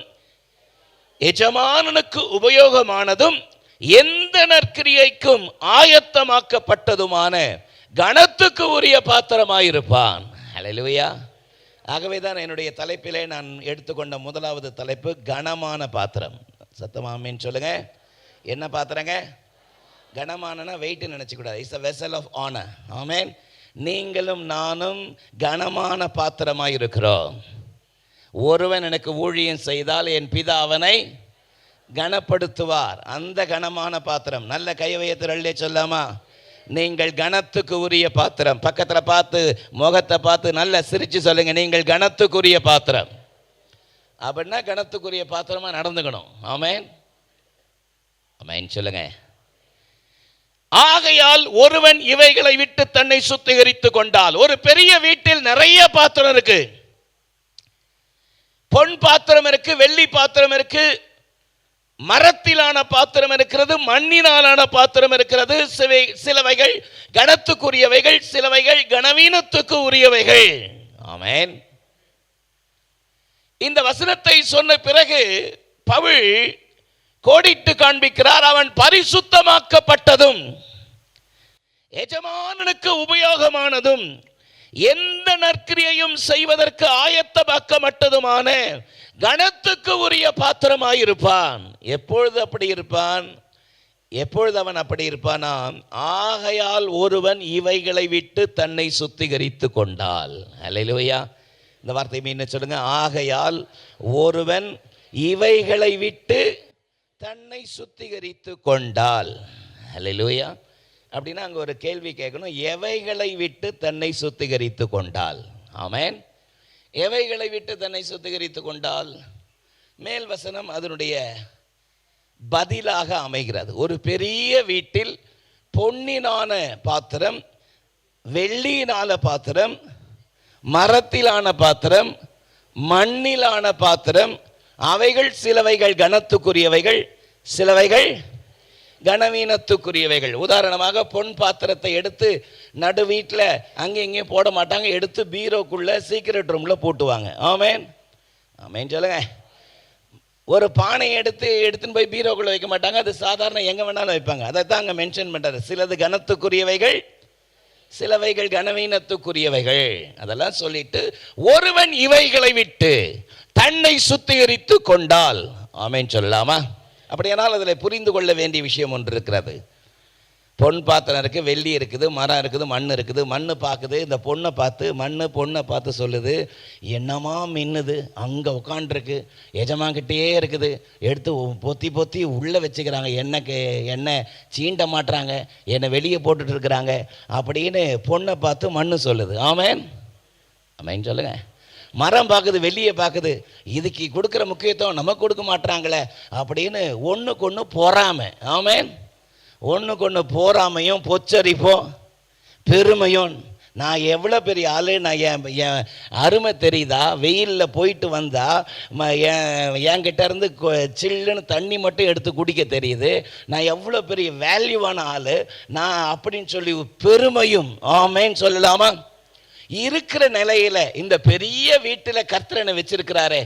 எஜமானனுக்கு உபயோகமானதும் எந்த நற்கிரியைக்கும் ஆயத்தமாக்கப்பட்டதுமான கனத்துக்கு உரிய பாத்திரமாயிருப்பான். ஹல்லேலூயா. ஆகவே தான் என்னுடைய தலைப்பிலே நான் எடுத்துக்கொண்ட முதலாவது தலைப்பு கனமான பாத்திரம். சத்தமாமேன்னு சொல்லுங்க. என்ன பாத்திரங்க? கனமானனா வெயிட் நினைச்சக்கூடாது. It's a vessel of honor. ஆமென். நீங்களும் நானும் கனமான பாத்திரமாய் இருக்கிறோம். ஒருவன் எனக்கு ஊழியம் செய்தால் என் பிதா அவனை கனப்படுத்துவார். அந்த கனமான பாத்திரம். நல்ல கைவையத்திலே சொல்லாமா? நீங்கள் கனத்துக்கு உரிய பாத்திரம். பக்கத்தில் பார்த்து, முகத்தை பார்த்து நல்லா சிரிச்சு சொல்லுங்க, நீங்கள் கனத்துக்குரிய பாத்திரம். அப்படின்னா கனத்துக்குரிய பாத்திரமா நடந்துக்கணும். ஆமென். ஆமென் சொல்லுங்க. ஆகையால் ஒருவன் இவைகளை விட்டு தன்னை சுத்திகரித்து கொண்டால். ஒரு பெரிய வீட்டில் நிறைய பாத்திரம் இருக்கு. பொன் பாத்திரம் இருக்கு, வெள்ளி பாத்திரம் இருக்கு, மரத்திலான பாத்திரம் இருக்கிறது, மண்ணினாலான பாத்திரம் இருக்கிறது. சிலவைகள் கனத்துக்குரியவைகள், சிலவைகள் கனவீனத்துக்கு உரியவைகள். ஆமென். இந்த வசனத்தை சொன்ன பிறகு பவுல் கோடிட்டு காண்பிக்கிறார், அவன் பரிசுத்தமாக்கப்பட்டதும் எஜமானனுக்கு உபயோகமானதும் எந்த நற்கிரியையும் செய்வதற்கு ஆயத்தமாக்கப்பட்டதுமான கனத்துக்கு உரிய பாத்திரமாயிருப்பான். எப்பொழுது அப்படி இருப்பான்? எப்பொழுது அவன் அப்படி இருப்பானாம்? ஆகையால் ஒருவன் இவைகளை விட்டு தன்னை சுத்திகரித்து கொண்டால். அல்லேலூயா. இந்த வார்த்தை மீண்டும் சொல்லுங்க. ஆகையால் ஒருவன் இவைகளை விட்டு தன்னை சுத்திகரித்து கொண்டால். அல்லேலூயா. அப்படின்னா அங்கே ஒரு கேள்வி கேட்கணும், எவைகளை விட்டு தன்னை சுத்திகரித்து கொண்டால்? ஆமென். எவைகளை விட்டு தன்னை சுத்திகரித்து கொண்டால்? மேல் வசனம் அதனுடைய பதிலாக அமைகிறது. ஒரு பெரிய வீட்டில் பொன்னினான பாத்திரம், வெள்ளியினான பாத்திரம், மரத்திலான பாத்திரம், மண்ணிலான பாத்திரம், அவைகள் சிலவைகள் கனத்துக்குரியவைகள், சிலவைகள் கனவீனத்துக்குரியவைகள். உதாரணமாக பொன் பாத்திரத்தை எடுத்து நடு வீட்டில் அங்கே இங்கேயும் போட மாட்டாங்க, எடுத்து பீரோக்குள்ள சீக்ரெட் ரூமில் போட்டுவாங்க. ஆமென். ஆமென் சொல்லுங்க. ஒரு பானையை எடுத்துன்னு போய் பீரோக்குள்ள வைக்க மாட்டாங்க, அது சாதாரண எங்கே வேணாலும் வைப்பாங்க. அதை தான் அங்கே மென்ஷன் பண்ணுறாரு. சிலது கனத்துக்குரியவைகள், சிலவைகள் கனவீனத்துக்குரியவைகள். அதெல்லாம் சொல்லிட்டு ஒருவன் இவைகளை விட்டு தன்னை சுத்திகரித்து கொண்டால். ஆமென் சொல்லலாமா? அப்படியானால் அதில் புரிந்து கொள்ள வேண்டிய விஷயம் ஒன்று இருக்கிறது. பொன் பாத்திரம் இருக்குது, வெள்ளி இருக்குது, மரம் இருக்குது, மண் இருக்குது. மண் பார்க்குது, இந்த பொண்ணை பார்த்து, பொண்ணை பார்த்து சொல்லுது, என்னமா மின்னுது, அங்கே உட்காண்டிருக்கு, எஜமான்கிட்டே இருக்குது, எடுத்து பொத்தி பொத்தி உள்ளே வச்சுக்கிறாங்க, எண்ணெய் சீண்ட மாட்டுறாங்க, என்னை வெளியே போட்டுட்டு இருக்கிறாங்க அப்படின்னு பொண்ணை பார்த்து மண் சொல்லுது. ஆமென். ஆமென் சொல்லுங்க. மரம் பார்க்குது, வெள்ளியை பார்க்குது, இதுக்கு கொடுக்குற முக்கியத்துவம் நமக்கு கொடுக்க மாட்டுறாங்களே அப்படின்னு ஒன்றுக்கு ஒன்று பொறாமை. ஆமென். ஒன்றுக்கு ஒன்று பொறாமையும் பொச்சரிப்போம் பெருமையும். நான் எவ்வளோ பெரிய ஆள், நான் என் அருமை தெரியுதா? வெயிலில் போயிட்டு வந்தால் என்கிட்ட இருந்து சில்லுன்னு தண்ணி மட்டும் எடுத்து குடிக்க தெரியுது, நான் எவ்வளோ பெரிய வேல்யூவான ஆள் நான் அப்படின்னு சொல்லி பெருமையும். ஆமென் சொல்லலாமா? இருக்கிற நிலையில் இந்த பெரிய வீட்டில் கர்த்தரனை வச்சிருக்கிறாரே,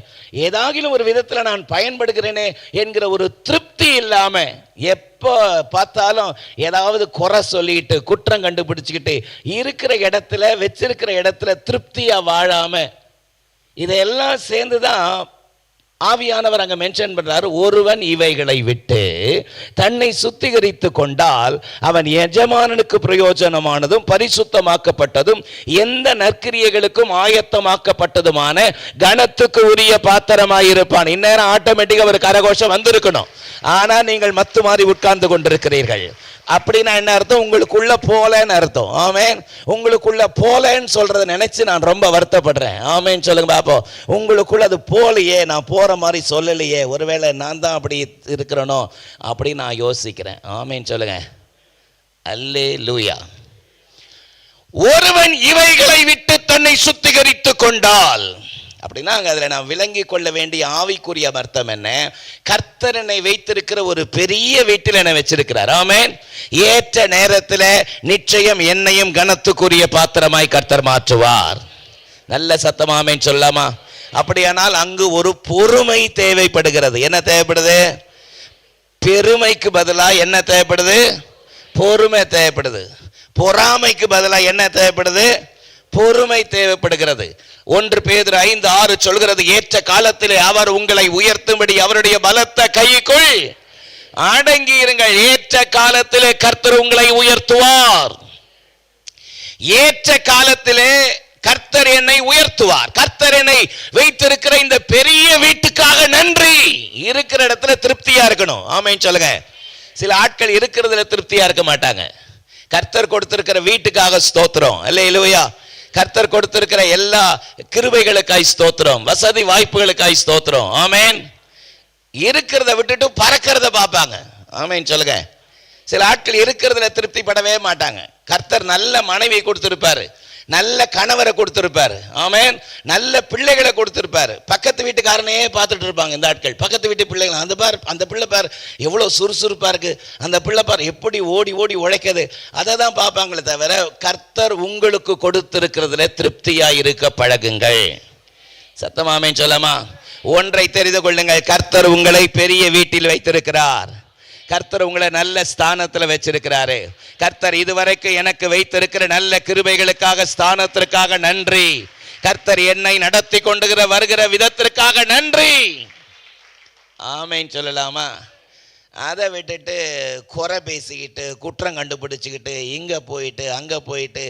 ஏதாகிலும் ஒரு விதத்தில் நான் பயன்படுகிறேனே என்கிற ஒரு திருப்தி இல்லாமல் எப்போ பார்த்தாலும் ஏதாவது குறை சொல்லிட்டு குற்றம் கண்டுபிடிச்சிக்கிட்டு இருக்கிற இடத்துல வச்சிருக்கிற இடத்துல திருப்தியாக வாழாம, இதையெல்லாம் சேர்ந்து தான் ஆவியானவர் அங்கே மென்ஷன் பண்றாரு. ஒருவன் இவைகளை விட்டு தன்னை சுத்திகரித்து கொண்டால் அவன் எஜமானனுக்கு பிரயோஜனமானதும் பரிசுத்தமாக்கப்பட்டதும் எந்த நற்கிரியைகளுக்கும் ஆயத்தமாக்கப்பட்டதுமான கனத்துக்கு உரிய பாத்திரமாயிருப்பான். இந்நேரம் ஆட்டோமேட்டிக்காக ஒரு கரகோஷம் வந்திருக்கணும். ஆனால் நீங்கள் மத்து மாறி உட்கார்ந்து கொண்டிருக்கிறீர்கள். அப்படின்னா என்ன அர்த்தம்? உங்களுக்குள்ள போலன்னு அர்த்தம். ஆமென். உங்களுக்குள்ள போலன்னு சொல்றதை நினைச்சு நான் ரொம்ப வருத்தப்படுறேன். ஆமென் சொல்லுங்க பாப்போம். உங்களுக்குள்ள அது போலையே, நான் போற மாதிரி சொல்லலையே, ஒருவேளை நான் தான் அப்படி இருக்கிறனோ அப்படின்னு நான் யோசிக்கிறேன். ஆமென் சொல்லுங்க. அல்லேலூயா. ஒருவன் இவைகளை விட்டு தன்னை சுத்திகரித்து கொண்டால், அப்படின்னா அதில் நான் விளங்கி கொள்ள வேண்டிய ஆவிக்குரிய அர்த்தம் என்ன? கர்த்தரனை வைத்திருக்கிற ஒரு பெரிய வீட்டில் என்னை வச்சிருக்கிறார். ஆமென். ஏற்ற நேரத்தில் நிச்சயம் என்னையும் கனத்துக்குரிய பாத்திரமாய் கர்த்தர் மாற்றுவார். நல்ல சத்தம் ஆமென் சொல்லாமா? அப்படியானால் அங்கு ஒரு பொறுமை தேவைப்படுகிறது. என்ன தேவைப்படுது? பெருமைக்கு பதிலாக என்ன தேவைப்படுது? பொறுமை தேவைப்படுது. பொறாமைக்கு பதிலாக என்ன தேவைப்படுது? பொறுமை தேவைப்படுகிறது. 1 பேதுரு 5:6 சொல்கிறது, ஏற்ற காலத்திலே அவர் உங்களை உயர்த்தும்படி அவருடைய பலத்த கைக்குள் அடங்கி இருங்கள். ஏற்ற காலத்திலே கர்த்தர் உங்களை உயர்த்துவார். ஏற்ற காலத்திலே கர்த்தர் என்னை உயர்த்துவார். கர்த்தர் என்னை வைத்திருக்கிற இந்த பெரிய வீட்டுக்காக நன்றி. இருக்கிற இடத்துல திருப்தியா இருக்கணும். ஆமென் சொல்லுங்க. சில ஆட்கள் இருக்கிறதுல திருப்தியா இருக்க மாட்டாங்க. கர்த்தர் கொடுத்திருக்கிற வீட்டுக்காக ஸ்தோத்திரம். அல்லேலூயா. கர்த்தர் கொடுத்திருக்கிற எல்லா கிருபைகளுக்காய் ஸ்தோத்திரம், வசதி வாய்ப்புகளுக்காய் ஸ்தோத்திரம். ஆமென். இருக்கிறத விட்டுட்டு பறக்கிறத பார்ப்பாங்க. ஆமென் சொல்லுங்க. சில ஆட்கள் இருக்கிறதுல திருப்தி படவே மாட்டாங்க. கர்த்தர் நல்ல மனைவி கொடுத்திருப்பாரு, நல்ல கணவரை கொடுத்திருப்பாரு, ஆமென், நல்ல பிள்ளைகளை கொடுத்திருப்பாரு, பக்கத்து வீட்டுக்கு வீட்டுக்காரனையே பார்த்துட்டு இருப்பாங்க இந்த ஆட்கள். பக்கத்து வீட்டு பிள்ளைகள், அந்த பிள்ளை பார் எவ்வளோ சுறுசுறுப்பாக இருக்குது, அந்த பிள்ளை பார் எப்படி ஓடி ஓடி உழைக்குது, அதை தான் பார்ப்பாங்களே தவிர கர்த்தர் உங்களுக்கு கொடுத்திருக்கிறதுல திருப்தியாக இருக்க பழகுங்கள். சத்தமாமே சொல்லாமா? ஒன்றை தெரிந்து கொள்ளுங்கள், கர்த்தர் உங்களை பெரிய வீட்டில் வைத்திருக்கிறார். கர்த்தர் உங்களை நல்ல ஸ்தானத்தில் வச்சிருக்கிறாரு. கர்த்தர் இதுவரைக்கும் எனக்கு வைத்திருக்கிற நல்ல கிருபைகளுக்காக, ஸ்தானத்திற்காக நன்றி. கர்த்தர் என்னை நடத்தி கொண்டுகிற வருகிற விதத்திற்காக நன்றி. ஆமேன்னு சொல்லலாமா? அதை விட்டுட்டு குறை பேசிக்கிட்டு, குற்றம் கண்டுபிடிச்சிக்கிட்டு, இங்கே போயிட்டு அங்கே போயிட்டு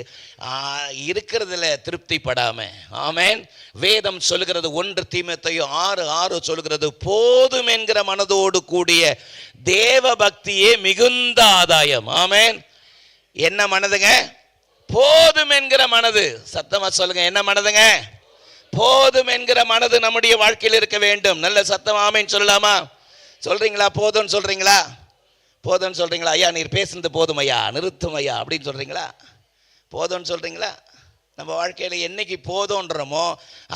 இருக்கிறதுல திருப்திப்படாமல், ஆமேன். வேதம் சொல்லுகிறது, 1 தீமோத்தேயு 6:6 சொல்லுகிறது, போதும் என்கிற மனதோடு கூடிய தேவ பக்தியே மிகுந்த ஆதாயம். ஆமேன். என்ன மனதுங்க? போதும் என்கிற மனது. சத்தமா சொல்லுங்க, என்ன மனதுங்க? போதும் என்கிற மனது நம்முடைய வாழ்க்கையில் இருக்க வேண்டும். நல்ல சத்தம் ஆமேன்னு சொல்லலாமா? சொல்றீங்களா? போதும்னு சொல்றீங்களா? போதும்னு சொல்றீங்களா? ஐயா நீர் பேசுனது போதும் ஐயா, நிறுத்தும் ஐயா அப்படின்னு சொல்றீங்களா? போதும்னு சொல்றீங்களா? நம்ம வாழ்க்கையில் என்னைக்கு போதும்ன்றமோ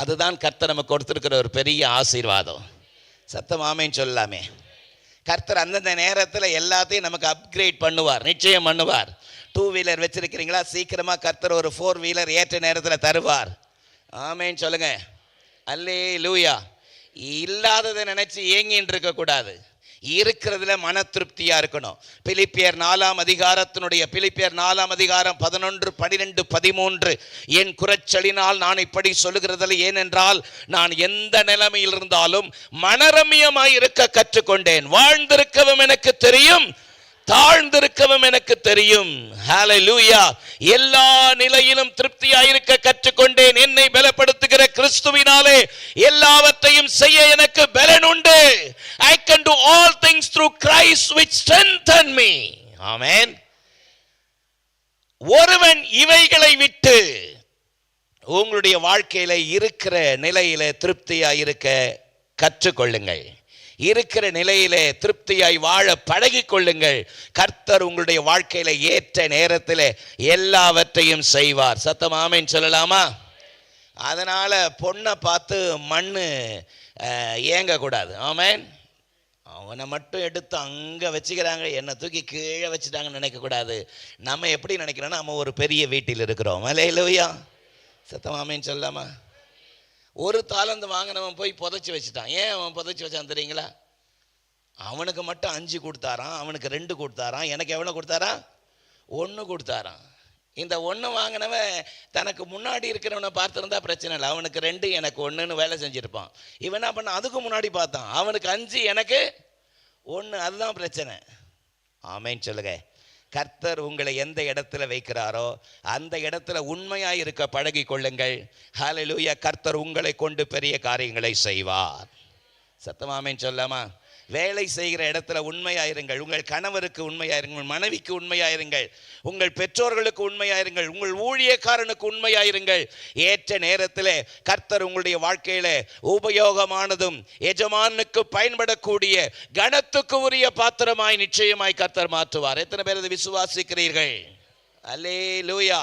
அதுதான் கர்த்தர் நமக்கு கொடுத்துருக்கிற ஒரு பெரிய ஆசீர்வாதம். சத்தம் ஆமேன்னு சொல்லலாமே. கர்த்தர் அந்தந்த நேரத்தில் எல்லாத்தையும் நமக்கு அப்கிரேட் பண்ணுவார், நிச்சயம் பண்ணுவார். 2 வீலர் வச்சிருக்கிறீங்களா? சீக்கிரமாக கர்த்தர் ஒரு 4 வீலர் ஏற்ற நேரத்தில் தருவார். ஆமேன்னு சொல்லுங்க. அல்லேலூயா. இல்லாததை நினைச்சு ஏங்கின்னு இருக்கக்கூடாது, இருக்கிறதுல மன திருப்தியா இருக்கணும். பிலிப்பியர் 4 அதிகாரத்தினுடைய 11, 12, 13 என் குறைச்சலினால் நான் இப்படி சொல்லுகிறதில்லை, ஏனென்றால் நான் எந்த நிலைமையில் இருந்தாலும் மனரம்யமாய் இருக்க கற்றுக்கொண்டேன். வாழ்ந்திருக்கவும் எனக்கு தெரியும், தாழ்ந்திருக்கவும் எனக்கு தெரியும். ஹல்லேலூயா. எல்லா நிலையிலும் திருப்தியாயிருக்க கற்றுக்கொண்டேன். என்னை பலப்படுத்துகிற கிறிஸ்துவினாலே எல்லாவற்றையும் செய்ய எனக்கு பலன் உண்டு. I can do all things through Christ which strengthens me. ஆமென். ஒருவன் இவைகளை விட்டு உங்களுடைய வாழ்க்கையில இருக்கிற நிலையில திருப்தியாயிருக்க கற்றுக்கொள்ளுங்கள். இருக்கிற நிலையிலே திருப்தியாய் வாழ பழகிக் கொள்ளுங்கள். கர்த்தர் உங்களுடைய வாழ்க்கையில ஏற்ற நேரத்தில் எல்லாவற்றையும் செய்வார். சத்தம் ஆமேன்னு சொல்லலாமா? அதனால பொண்ணை பார்த்து மண்ணு ஏங்கக்கூடாது. ஆமேன். அவனை மட்டும் எடுத்து அங்கே வச்சுக்கிறாங்க, என்னை தூக்கி கீழே வச்சுட்டாங்கன்னு நினைக்கக்கூடாது. நம்ம எப்படி நினைக்கிறோன்னா நம்ம ஒரு பெரிய வீட்டில் இருக்கிறோம். அல்லேலூயா. சத்தம் ஆமேன்னு சொல்லலாமா? ஒரு தாளந்து வாங்கினவன் போய் புதைச்சி வச்சுட்டான். ஏன் அவன் புதைச்சி வச்சான் தெரியுங்களா? அவனுக்கு மட்டும் 5 கொடுத்தாரான், அவனுக்கு 2 கொடுத்தாரான், எனக்கு எவ்வளோ கொடுத்தாரான்? 1 கொடுத்தாரான். இந்த 1 வாங்கினவன் தனக்கு முன்னாடி இருக்கிறவனை பார்த்துருந்தா பிரச்சனை இல்லை, அவனுக்கு 2 எனக்கு 1ன்னு வேலை செஞ்சுருப்பான். இவன் என்ன பண்ண, அதுக்கு முன்னாடி பார்த்தான், அவனுக்கு 5 எனக்கு 1, அதுதான் பிரச்சனை. ஆமேன்னு சொல்லுங்க. கர்த்தர் உங்களை எந்த இடத்துல வைக்கிறாரோ அந்த இடத்துல உண்மையாய் இருக்க பழகி கொள்ளுங்கள். ஹல்லேலூயா. கர்த்தர் உங்களை கொண்டு பெரிய காரியங்களை செய்வார். சத்தமாமேன்னு சொல்லாமா? வேலை செய்கிற இடத்துல உண்மையாயிருங்கள். உங்கள் கணவருக்கு உண்மையாயிருங்கள், உங்கள் மனைவிக்கு உண்மையாயிருங்கள், உங்கள் பெற்றோர்களுக்கு உண்மையாயிருங்கள், உங்கள் ஊழியக்காரனுக்கு உண்மையாயிருங்கள். ஏற்ற நேரத்தில் கர்த்தர் உங்களுடைய வாழ்க்கையில உபயோகமானதும் எஜமானுக்கு பயன்படக்கூடிய கனத்துக்கு உரிய பாத்திரமாய் நிச்சயமாய் கர்த்தர் மாற்றுவார். எத்தனை பேர் இதை விசுவாசிக்கிறீர்கள்? அல்லேலூயா.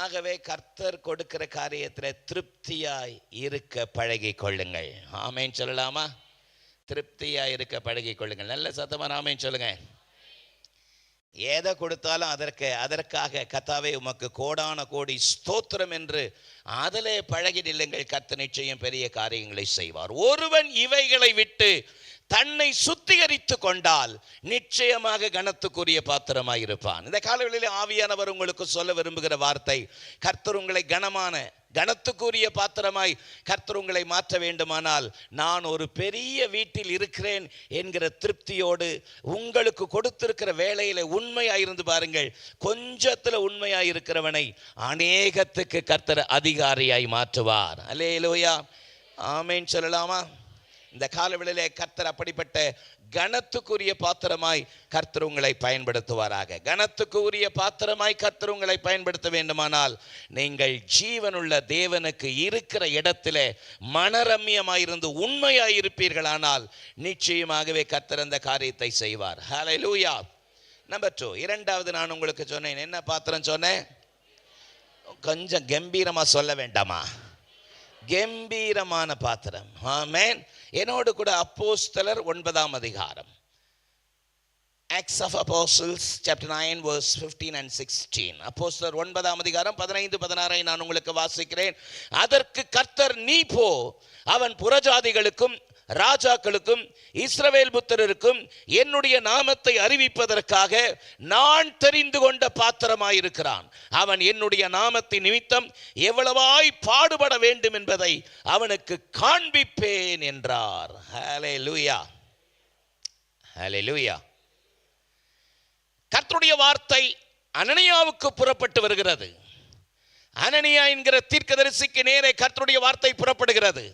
ஆகவே கர்த்தர் கொடுக்கிற காரியத்தில் திருப்தியாய் இருக்க பழகி கொள்ளுங்கள். ஆமேன்னு சொல்லலாமா? திருப்தியாக இருக்க பழகி கொள்ளுங்கள். நல்ல சத்தமாக ஆமேன்னு சொல்லுங்க. எதை கொடுத்தாலும் அதற்காக கர்த்தாவே உமக்கு கோடான கோடி ஸ்தோத்திரம் என்று அதிலே பழகி நில்லுங்கள். கர்த்தர் நிச்சயம் பெரிய காரியங்களை செய்வார். ஒருவன் இவைகளை விட்டு தன்னை சுத்திகரித்து கொண்டால் நிச்சயமாக கனத்துக்குரிய பாத்திரமாய் இருப்பான். இந்த காலவெளியிலே ஆவியானவர் உங்களுக்கு சொல்ல விரும்புகிற வார்த்தை, கர்த்தர் உங்களை கனத்துக்குரிய பாத்திரமாய் கர்த்தர் உங்களை மாற்ற வேண்டுமானால் நான் ஒரு பெரிய வீட்டில் இருக்கிறேன் என்கிற திருப்தியோடு உங்களுக்கு கொடுத்திருக்கிற வேலையில உண்மையாயிருந்து பாருங்கள். கொஞ்சத்துல உண்மையாயிருக்கிறவனை அநேகத்துக்கு கர்த்தர் அதிகாரியாய் மாற்றுவார். அல்லேலூயா. ஆமேன் சொல்லலாமா? இந்த காலவெளியிலே கர்த்தர் அப்படிப்பட்ட கனத்துக்குரிய பாத்திரமாய் கர்த்தர் உங்களை பயன்படுத்துவாராக. கனத்துக்குரிய பாத்திரமாய் கர்த்தர் உங்களை பயன்படுத்த வேண்டுமானால் நீங்கள் ஜீவனுள்ள தேவனுக்கு இருக்கிற இடத்திலே மனரம்யமாயிருந்து உண்மையாயிருப்பீர்களானால் நிச்சயமாகவே கர்த்தர் அந்த காரியத்தை செய்வார். ஹல்லேலூயா. நம்பர் 2, இரண்டாவது நான் உங்களுக்கு சொன்னேன். என்ன பாத்திரம் சொன்னேன்? கொஞ்சம் கம்பீரமா சொல்ல வேண்டாமா? கம்பீரமான பாத்திரம். ஆமென். என்னோடு கூட அப்போஸ்தலர் 9ஆம் அதிகாரம், Acts of Apostles chapter 9 verse 15 and 16. அப்போஸ்தலர் 9ஆம் அதிகாரம் 15-16 நான் உங்களுக்கு வாசிக்கிறேன். அதற்கு கர்த்தர், நீ போ, அவன் புறஜாதிகளுக்கும் ராஜாக்களுக்கும் இஸ்ரவேல் புத்திரருக்கும் என்னுடைய நாமத்தை அறிவிப்பதற்காக நான் தெரிந்து கொண்ட பாத்திரமாயிருக்கிறான். அவன் என்னுடைய நாமத்தின் நிமித்தம் எவ்வளவாய் பாடுபட வேண்டும் என்பதை அவனுக்கு காண்பிப்பேன் என்றார். ஹல்லேலூயா, ஹல்லேலூயா. கர்த்தருடைய வார்த்தை அனனியாவுக்கு புறப்பட்டு வருகிறது. அனனியா என்கிற தீர்க்கதரிசிக்கு நேரே கர்த்தருடைய வார்த்தை புறப்படுகிறது.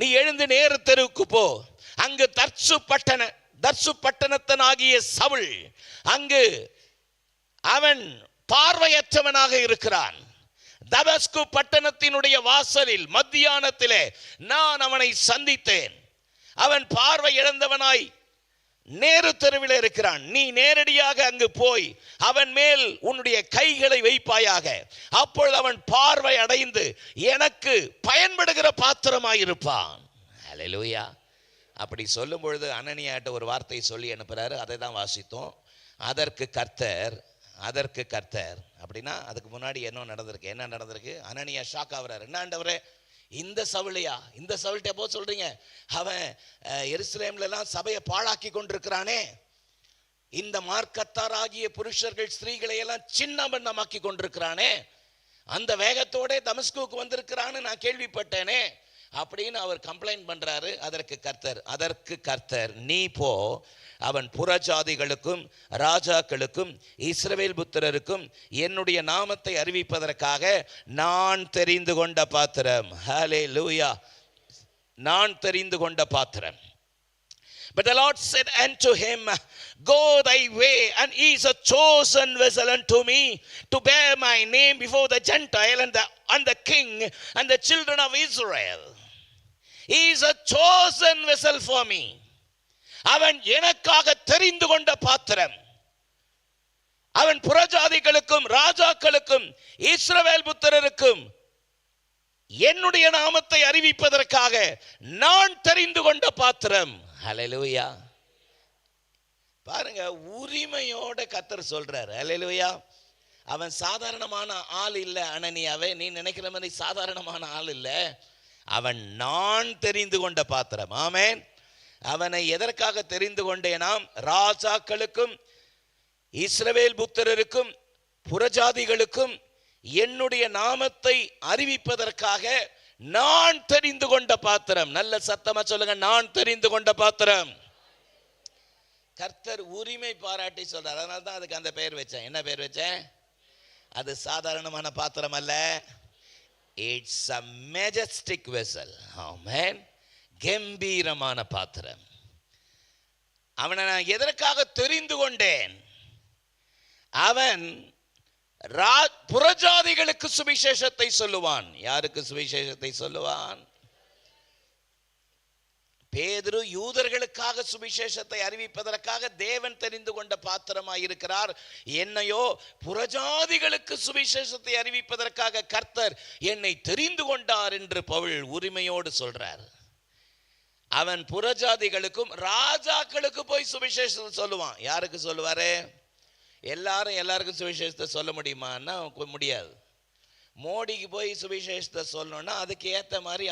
நீ எழுந்து நேரு தெருவுக்கு போ, அங்கு தர்சு பட்டணத்தனாகிய சவுல், அங்கு அவன் பார்வையற்றவனாக இருக்கிறான். தமஸ்கு பட்டணத்தினுடைய வாசலில் மத்தியானத்திலே நான் அவனை சந்தித்தேன். அவன் பார்வை இழந்தவனாய் நேரு தெருவில் இருக்கிறான். நீ நேரடியாக அங்கு போய் அவன் மேல் உன்னுடைய கைகளை வைப்பாயாக. அப்பொழுது அவன் பார்வை அடைந்து எனக்கு பயன்படுகிற பாத்திரமாயிருப்பான். ஹல்லேலூயா. அப்படி சொல்லும் பொழுது அனனியாட்ட ஒரு வார்த்தை சொல்லி அனுப்புறாரு. அதை தான் வாசித்தோம். அதற்கு கர்த்தர் அப்படின்னா அதுக்கு முன்னாடி என்ன நடந்திருக்கு? அனனியா ஷாக் ஆகுறாரு. என்ன ஆண்டவரே, இந்த சவுளையா? இந்த சவுள்கிட்ட போ சொல்றீங்க? அவன் எருசலேம்ல எல்லாம் சபையை பாழாக்கி கொண்டிருக்கிறானே. இந்த மார்க்கத்தாராகிய புருஷர்கள் ஸ்திரீகளை எல்லாம் சின்ன பண்ணமாக்கி கொண்டிருக்கிறானே. அந்த வேகத்தோட தமஸ்குக்கு வந்திருக்கிறான்னு நான் கேள்விப்பட்டேனே அப்படின்னு அவர் கம்ப்ளைண்ட் பண்றாரு. அதற்கு கர்த்தர், நீ போ, அவன் புறஜாதிகளுக்கும் ராஜாக்களுக்கும் இஸ்ரவேல் புத்திரருக்கும் என்னுடைய நாமத்தை அறிவிப்பதற்காக நான் தெரிந்து கொண்ட பாத்திரம். ஹல்லேலூயா, நான் தெரிந்து கொண்ட பாத்திரம். But the Lord said unto him, go thy way, and he is a chosen vessel unto me, to bear my name before the Gentile and the king and the children of Israel. He is a chosen vessel for me. அவன் எனக்காக தெரிந்து கொண்ட பாத்திரம். அவன் புறஜாதிகளுக்கும் ராஜாக்களுக்கும் இஸ்ரவேல் புத்திரருக்கும் என்னுடைய நாமத்தை அறிவிப்பதற்காக நான் தெரிந்து கொண்ட பாத்திரம். ஹல்லேலூயா. பாருங்க, உரிமையோட கர்த்தர் சொல்றாரு. ஹல்லேலூயா. அவன் சாதாரணமான ஆள் இல்லை. அனனியாவே, நீ நினைக்கிற மாதிரி சாதாரணமான ஆள் இல்லை. அவன் நான் தெரிந்து கொண்ட பாத்திரம். ஆமென். அவனை எதற்காக தெரிந்து கொண்டேனாம்? ராஜாக்களுக்கும் இஸ்ரவேல் புத்திரருக்கும் புறஜாதிகளுக்கும் என்னுடைய நாமத்தை அறிவிப்பதற்காக நான் தெரிந்து கொண்ட பாத்திரம். நல்ல சத்தமா சொல்லுங்க, நான் தெரிந்து கொண்ட பாத்திரம். கர்த்தர் உரிமை பாராட்டி சொல்றார். அதனால தான் அதுக்கு அந்த பெயர் வச்சேன். என்ன பெயர் வச்சேன்? அது சாதாரணமான பாத்திரம் அல்ல. It's a majestic vessel. ஆமென். கம்பீரமான பாத்திரம். அவனை நான் எதற்காக தெரிந்து கொண்டேன்? அவன் புறஜாதிகளுக்கு சுவிசேஷத்தை சொல்லுவான். யாருக்கு சுவிசேஷத்தை சொல்லுவான்? பேதுரு யூதர்களுக்காக சுவிசேஷத்தை அறிவிப்பதற்காக தேவன் தெரிந்து கொண்ட பாத்திரமாய் இருக்கிறார். என்னையோ புறஜாதிகளுக்கு சுவிசேஷத்தை அறிவிப்பதற்காக கர்த்தர் என்னை தெரிந்து கொண்டார் என்று பவுல் உரிமையோடு சொல்றார். அவன் புறஜாதிகளுக்கும் ராஜாக்களுக்கு போய் சுவிசேஷத்தை சொல்லுவான். யாருக்கு சொல்லுவாரு? எல்லாருக்கும் சுவிசேஷத்தை சொல்ல முடியுமான்னா முடியாது. மோடிக்கு போய் சுவிசேஷத்தை சொல்லணும்னா அதுக்கு ஏற்ற மாதிரி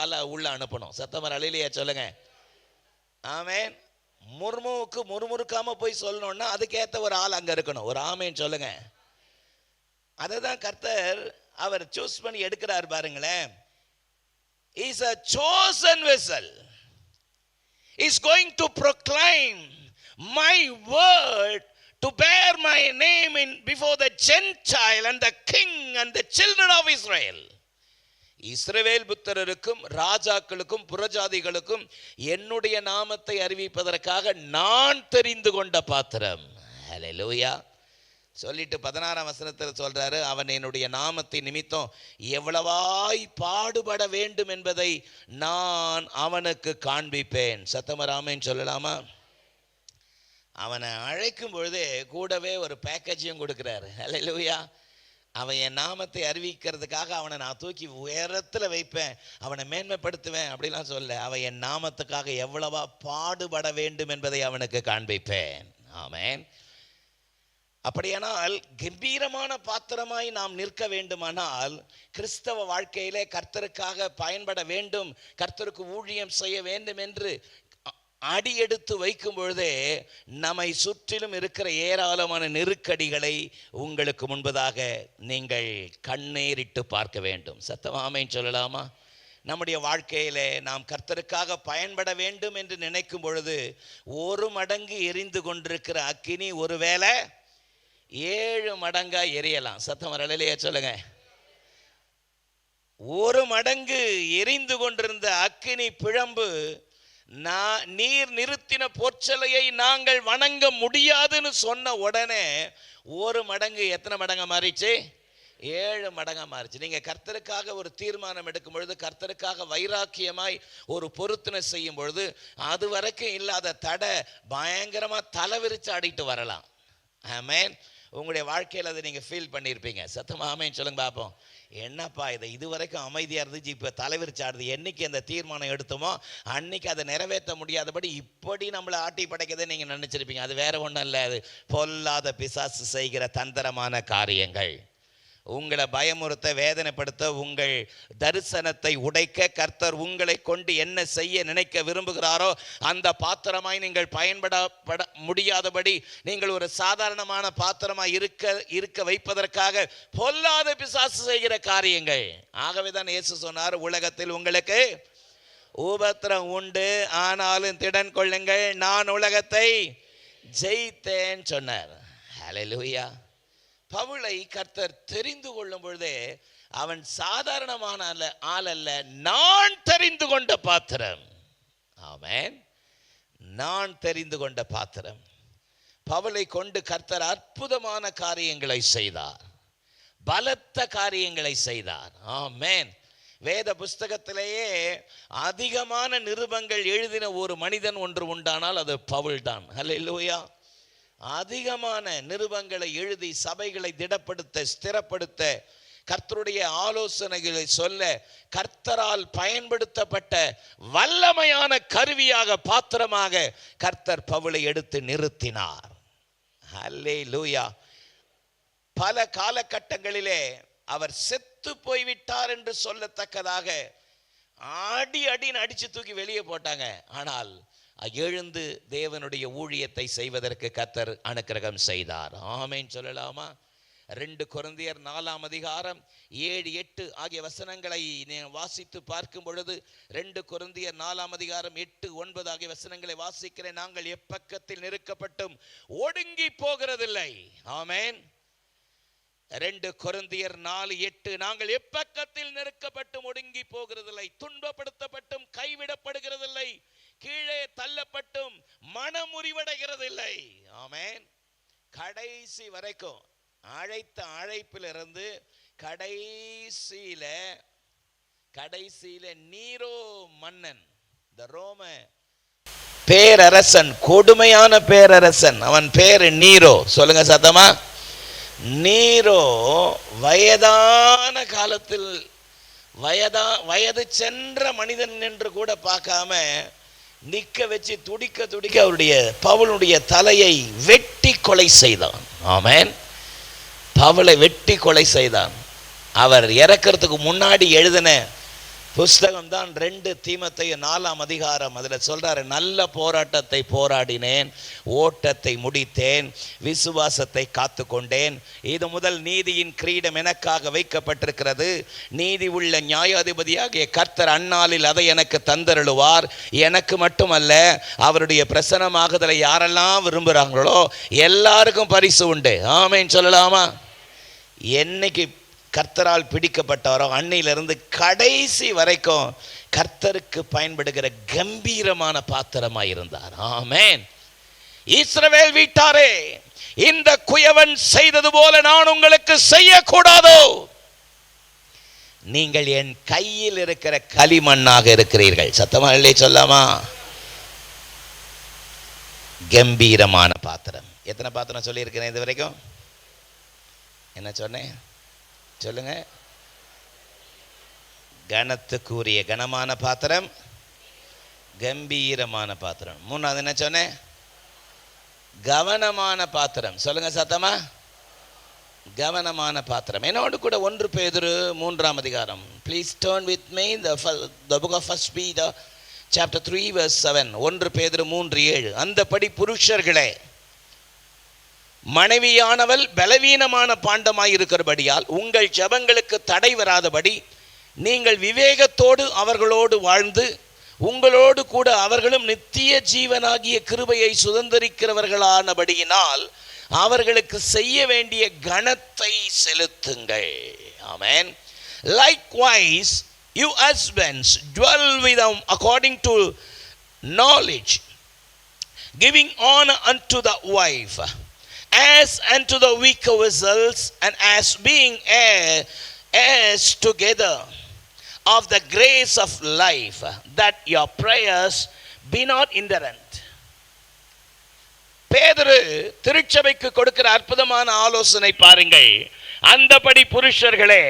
ஆளை உள்ள அனுப்பணும். சத்தமர் அழிலையா சொல்லுங்க. ஆமேன். முர்முவுக்கு முறுமுறுக்காம போய் சொல்லணும்னா அதுக்கேற்ற ஒரு ஆள் அங்க இருக்கணும். ஒரு ஆமேன் சொல்லுங்க. அதை தான் கர்த்தர் அவர் சூஸ் பண்ணி எடுக்கிறார். பாருங்களேன். Is a chosen vessel. Is going to proclaim my word, to bear my name before the Gentile and the king and the children of Israel. இஸ்ரவேல் புத்திரருக்கும் ராஜாக்களுக்கும் புறஜாதிகளுக்கும் என்னுடைய நாமத்தை அறிவிப்பதற்காக நான் தெரிந்து கொண்ட பாத்திரம். ஹல்லேலூயா. சொல்லிட்டு 16ஆம் வசனத்தில் சொல்றாரு, அவன் என்னுடைய நாமத்தின் நிமித்தம் எவ்வளவாய் பாடுபட வேண்டும் என்பதை நான் அவனுக்கு காண்பிப்பேன். சத்தமராமேன்னு சொல்லலாமா? அவனை அழைக்கும் பொழுதே கூடவே ஒரு பேக்கேஜையும் கொடுக்கிறாரு. ஹல்லேலூயா. அவன் என் நாமத்தை அறிவிக்கிறதுக்காக அவனை நான் தூக்கி உயரத்தில் வைப்பேன், அவனை மேன்மைப்படுத்துவேன் அப்படிலாம் சொல்ல. அவன் என் நாமத்துக்காக எவ்வளவா பாடுபட வேண்டும் என்பதை அவனுக்கு காண்பிப்பேன். ஆமென். அப்படியானால் கம்பீரமான பாத்திரமாய் நாம் நிற்க வேண்டுமானால் கிறிஸ்தவ வாழ்க்கையிலே கர்த்தருக்காக பயன்பட வேண்டும், கர்த்தருக்கு ஊழியம் செய்ய வேண்டும் என்று அடியெடுத்து வைக்கும் பொழுதே நம்மை சுற்றிலும் இருக்கிற ஏராளமான நெருக்கடிகளை உங்களுக்கு முன்பதாக நீங்கள் கண்ணேறிட்டு பார்க்க வேண்டும். சத்தமாமேன்னு சொல்லலாமா? நம்முடைய வாழ்க்கையிலே நாம் கர்த்தருக்காக பயன்பட வேண்டும் என்று நினைக்கும் பொழுது ஒரு மடங்கு எரிந்து கொண்டிருக்கிற அக்கினி ஒருவேளை 7 மடங்கா எரியலாம். சத்தம் வரலையே சொல்லுங்க. ஒரு மடங்கு எரிந்து கொண்டிருந்த அக்கினி பிழம்பு நீர் நிறுத்தின பொற்சலையை நாங்கள் வணங்க முடியாதுன்னு சொன்ன உடனே ஒரு மடங்கு எத்தனை மடங்கா மாறிச்சு? 7 மடங்கா மாறிச்சு. நீங்க கர்த்தருக்காக ஒரு தீர்மானம் எடுக்கும் பொழுது, கர்த்தருக்காக வைராக்கியமாய் ஒரு பொருத்தனை செய்யும் பொழுது அது வரைக்கும் இல்லாத தடை பயங்கரமா தலைவிரிச்சு ஆடிட்டு வரலாம். ஆமென். உங்களுடைய வாழ்க்கையில் அதை நீங்கள் ஃபீல் பண்ணியிருப்பீங்க. சத்தமா ஆமென் சொல்லுங்க பார்ப்போம். என்னப்பா இது வரைக்கும் அமைதியாக இருந்துச்சு, இப்போ தலைவிரிச்சாடுது. என்னைக்கு அந்த தீர்மானம் எடுத்தோமோ அன்னைக்கு அதை நிறைவேற்ற முடியாதபடி இப்படி நம்மளை ஆட்டி படைக்கதை நீங்கள் நினச்சிருப்பீங்க. அது வேற ஒன்றும் இல்லை, அது பொல்லாத பிசாசு செய்கிற தந்திரமான காரியங்கள். உங்களை பயமுறுத்த, வேதனைப்படுத்த, உங்கள் தரிசனத்தை உடைக்க கர்த்தர் உங்களை கொண்டு என்ன செய்ய நினைக்க விரும்புகிறாரோ அந்த பாத்திரமாய் நீங்கள் பயன்பட முடியாதபடி நீங்கள் ஒரு சாதாரணமான பாத்திரமாய் இருக்க வைப்பதற்காக பொல்லாத பிசாசு செய்கிற காரியங்கள். ஆகவே தான் இயேசு சொன்னார், உலகத்தில் உங்களுக்கு உபத்திரம் உண்டு, ஆனாலும் திடன் கொள்ளுங்கள், நான் உலகத்தை ஜெயித்தேன் சொன்னார். ஹல்லேலூயா. பவுலை கர்த்தர் தெரிந்து கொள்ளும் பொழுதே அவன் சாதாரணமான ஆள் அல்ல, நான் தெரிந்து கொண்ட பாத்திரம். ஆமென். நான் தெரிந்து கொண்ட பாத்திரம். பவுலை கொண்டு கர்த்தர் அற்புதமான காரியங்களை செய்தார், பலத்த காரியங்களை செய்தார். ஆமென். வேத புஸ்தகத்திலேயே அதிகமான நிருபங்கள் எழுதின ஒரு மனிதன் ஒன்று உண்டானால் அது பவுல் தான். ஹல்லேலூயா. அதிகமான நிருபங்களை எழுதி சபைகளை திடப்படுத்த, ஸ்திரப்படுத்த, கர்த்தருடைய ஆலோசனைகளை சொல்ல கர்த்தரால் பயன்படுத்தப்பட்ட வல்லமையான கருவியாக, பாத்திரமாக கர்த்தர் பவுலை எடுத்து நிறுத்தினார். ஹல்லேலூயா. பல காலகட்டங்களிலே அவர் செத்து போய்விட்டார் என்று சொல்லத்தக்கதாக அடின்னு அடிச்சு தூக்கி வெளியே போட்டாங்க. ஆனால் எழுந்து தேவனுடைய ஊழியத்தை செய்வதற்கு கர்த்தர் அனுக்கிரகம் செய்தார். ஆமென் சொல்லலாமா? 2 கொரிந்தியர் 4ஆம் அதிகாரம் 7, 8 ஆகிய வசனங்களை வாசித்து பார்க்கும் பொழுது, 2 கொரிந்தியர் 4ஆம் அதிகாரம் 8, 9 ஆகிய வசனங்களை வாசிக்கிறேன். நாங்கள் எப்பக்கத்தில் நெருக்கப்பட்டும் ஒடுங்கி போகிறதில்லை. ஆமென். 2 கொரிந்தியர் 4:8, நாங்கள் எப்பக்கத்தில் நெருக்கப்பட்டும் ஒடுங்கி போகிறதில்லை, துன்பப்படுத்தப்பட்டும் கைவிடப்படுகிறதில்லை, கீழே தள்ளப்பட்டும் மனமுறிவடைகிறதில்லை. ஆமென். கடைசி வரைக்கும் அழைத்த அழைப்பிலிருந்து கடைசியில நீரோ மன்னன், இந்த ரோம பேரரசன், கொடுமையான பேரரசன், அவன் பேரு நீரோ. சொல்லுங்க சத்தமா. நீரோ வயதான காலத்தில் வயது சென்ற மனிதன் என்று கூட பார்க்காம நிக்க வச்சு துடிக்க அவருடைய பவுலுடைய தலையை வெட்டி கொலை செய்தான். ஆமென். பவுலை வெட்டி கொலை செய்தான். அவர் இறக்கிறதுக்கு முன்னாடி எழுதின புஸ்தகம் தான் 2 தீமோத்தேயு 4ஆம் அதிகாரம். அதில் சொல்றாரு, நல்ல போராட்டத்தை போராடினேன், ஓட்டத்தை முடித்தேன், விசுவாசத்தை காத்து கொண்டேன். இது முதல் நீதியின் கிரீடம் எனக்காக வைக்கப்பட்டிருக்கிறது. நீதி உள்ள நியாயாதிபதியாகிய கர்த்தர் அந்நாளில் அதை எனக்கு தந்தருளுவார். எனக்கு மட்டுமல்ல, அவருடைய பிரசன்னமாகுதலை யாரெல்லாம் விரும்புகிறாங்களோ எல்லாருக்கும் பரிசு உண்டு. ஆமென் சொல்லலாமா? என்னைக்கு கர்த்தரால் பிடிக்கப்பட்டவரோ அன்னையிலிருந்து கடைசி வரைக்கும் கர்த்தருக்கு பயன்படுகிற கம்பீரமான பாத்திரமாய் இருந்தார். ஆமென். இஸ்ரவேல் வீட்டாரே, இந்த குயவன் செய்தது போல நான் உங்களுக்கு செய்யக்கூடாதோ? நீங்கள் என் கையில் இருக்கிற களிமண்ணாக இருக்கிறீர்கள். சத்தமா இல்லை சொல்லாமா? கம்பீரமான பாத்திரம். எத்தனை பாத்திரம் சொல்லியிருக்கிறேன் இது வரைக்கும்? என்ன சொன்னேன்? சொல்லுங்க. கனத்துக்குரிய கனமான பாத்திரம், கம்பீரமான பாத்திரம். மூணாவது என்ன சொன்னேன்? கவனமான பாத்திரம். சொல்லுங்க சத்தமா, கவனமான பாத்திரம். என்னோடு கூட 1 பேதுரு 3ஆம் அதிகாரம். Please turn with me the book of 1 Peter chapter 3 verse 7. 1 பேதுரு 3:7. அந்தபடி புருஷர்களே, மனைவியானவள் பலவீனமான பாண்டமாய் இருக்கிறபடியால் உங்கள் ஜெபங்களுக்கு தடை வராதபடி நீங்கள் விவேகத்தோடு அவர்களோடு வாழ்ந்து உங்களோடு கூட அவர்களும் நித்திய ஜீவனாகிய கிருபையை சுதந்தரிக்கிறவர்களானபடியினால் அவர்களுக்கு செய்ய வேண்டிய கனத்தை செலுத்துங்கள். ஆமென். Likewise, you husbands dwell with them according to knowledge, giving honor unto the wife as unto the weaker vessels, and as being heirs together of the grace of life, that your prayers be not hinderant. பேதுரு திருச்சபைக்கு கொடுக்கிற அற்புதமான ஆலோசனை பாருங்கள். அந்தபடி புருஷர்களே,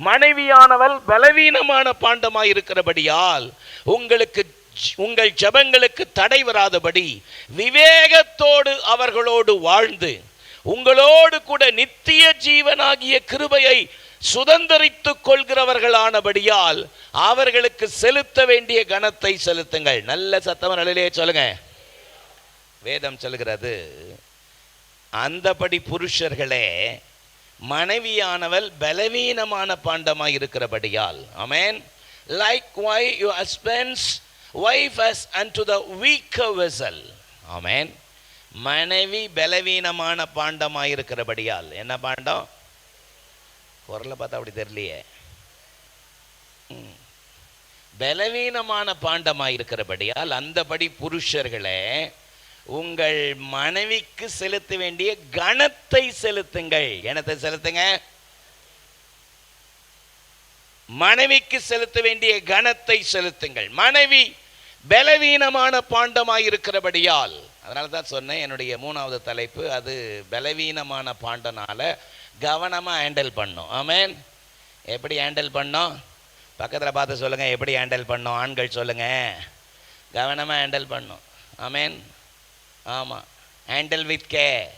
மனைவியானவள் பலவீனமான பாண்டமாய் இருக்கிறபடியால் உங்கள் ஜெபங்களுக்கு தடை வராதபடி விவேகத்தோடு அவர்களோடு வாழ்ந்து உங்களோடு கூட நித்திய ஜீவனாகிய கிருபையை சுதந்தரித்துக் கொள்கிறவர்களானபடியால் அவர்களுக்கு செலுத்த வேண்டிய கனத்தை செலுத்துங்கள். நல்ல சத்தமா நல்லே சொல்லுங்க. வேதம் சொல்கிறது, அந்தபடி புருஷர்களே, மனைவியானவள் பலவீனமான பாண்டமாய் இருக்கிறபடியால். ஆமென். Likewise, your husbands wife as unto the weaker vessel. ஆமென். மனைவி பலவீனமான பாண்டமாய் இருக்கிறபடியால். என்ன பாண்டம்? குரலை பார்த்தா அப்படி தெரியலையே. பலவீனமான பாண்டமாய் இருக்கிறபடியால் அந்தபடி புருஷர்களே, உங்கள் மனைவிக்கு செலுத்த வேண்டிய கனத்தை செலுத்துங்கள். கனத்தை செலுத்துங்க. மனைவிக்கு செலுத்த வேண்டிய கனத்தை செலுத்துங்கள். மனைவி பலவீனமான பாண்டமாய் இருக்கிறபடியால். அதனால தான் சொன்னேன், என்னுடைய 3வது தலைப்பு அது பலவீனமான பாண்டனால கவனமா ஹேண்டில் பண்ணும். ஆமென். எப்படி ஹேண்டில் பண்ணோம்? பக்கத்தில் பார்த்து சொல்லுங்க, எப்படி ஹேண்டில் பண்ணோம்? ஆண்கள் சொல்லுங்க, கவனமா ஹேண்டில் பண்ணும். ஆமென். ஆமாம், ஹேண்டில் வித் கேர்.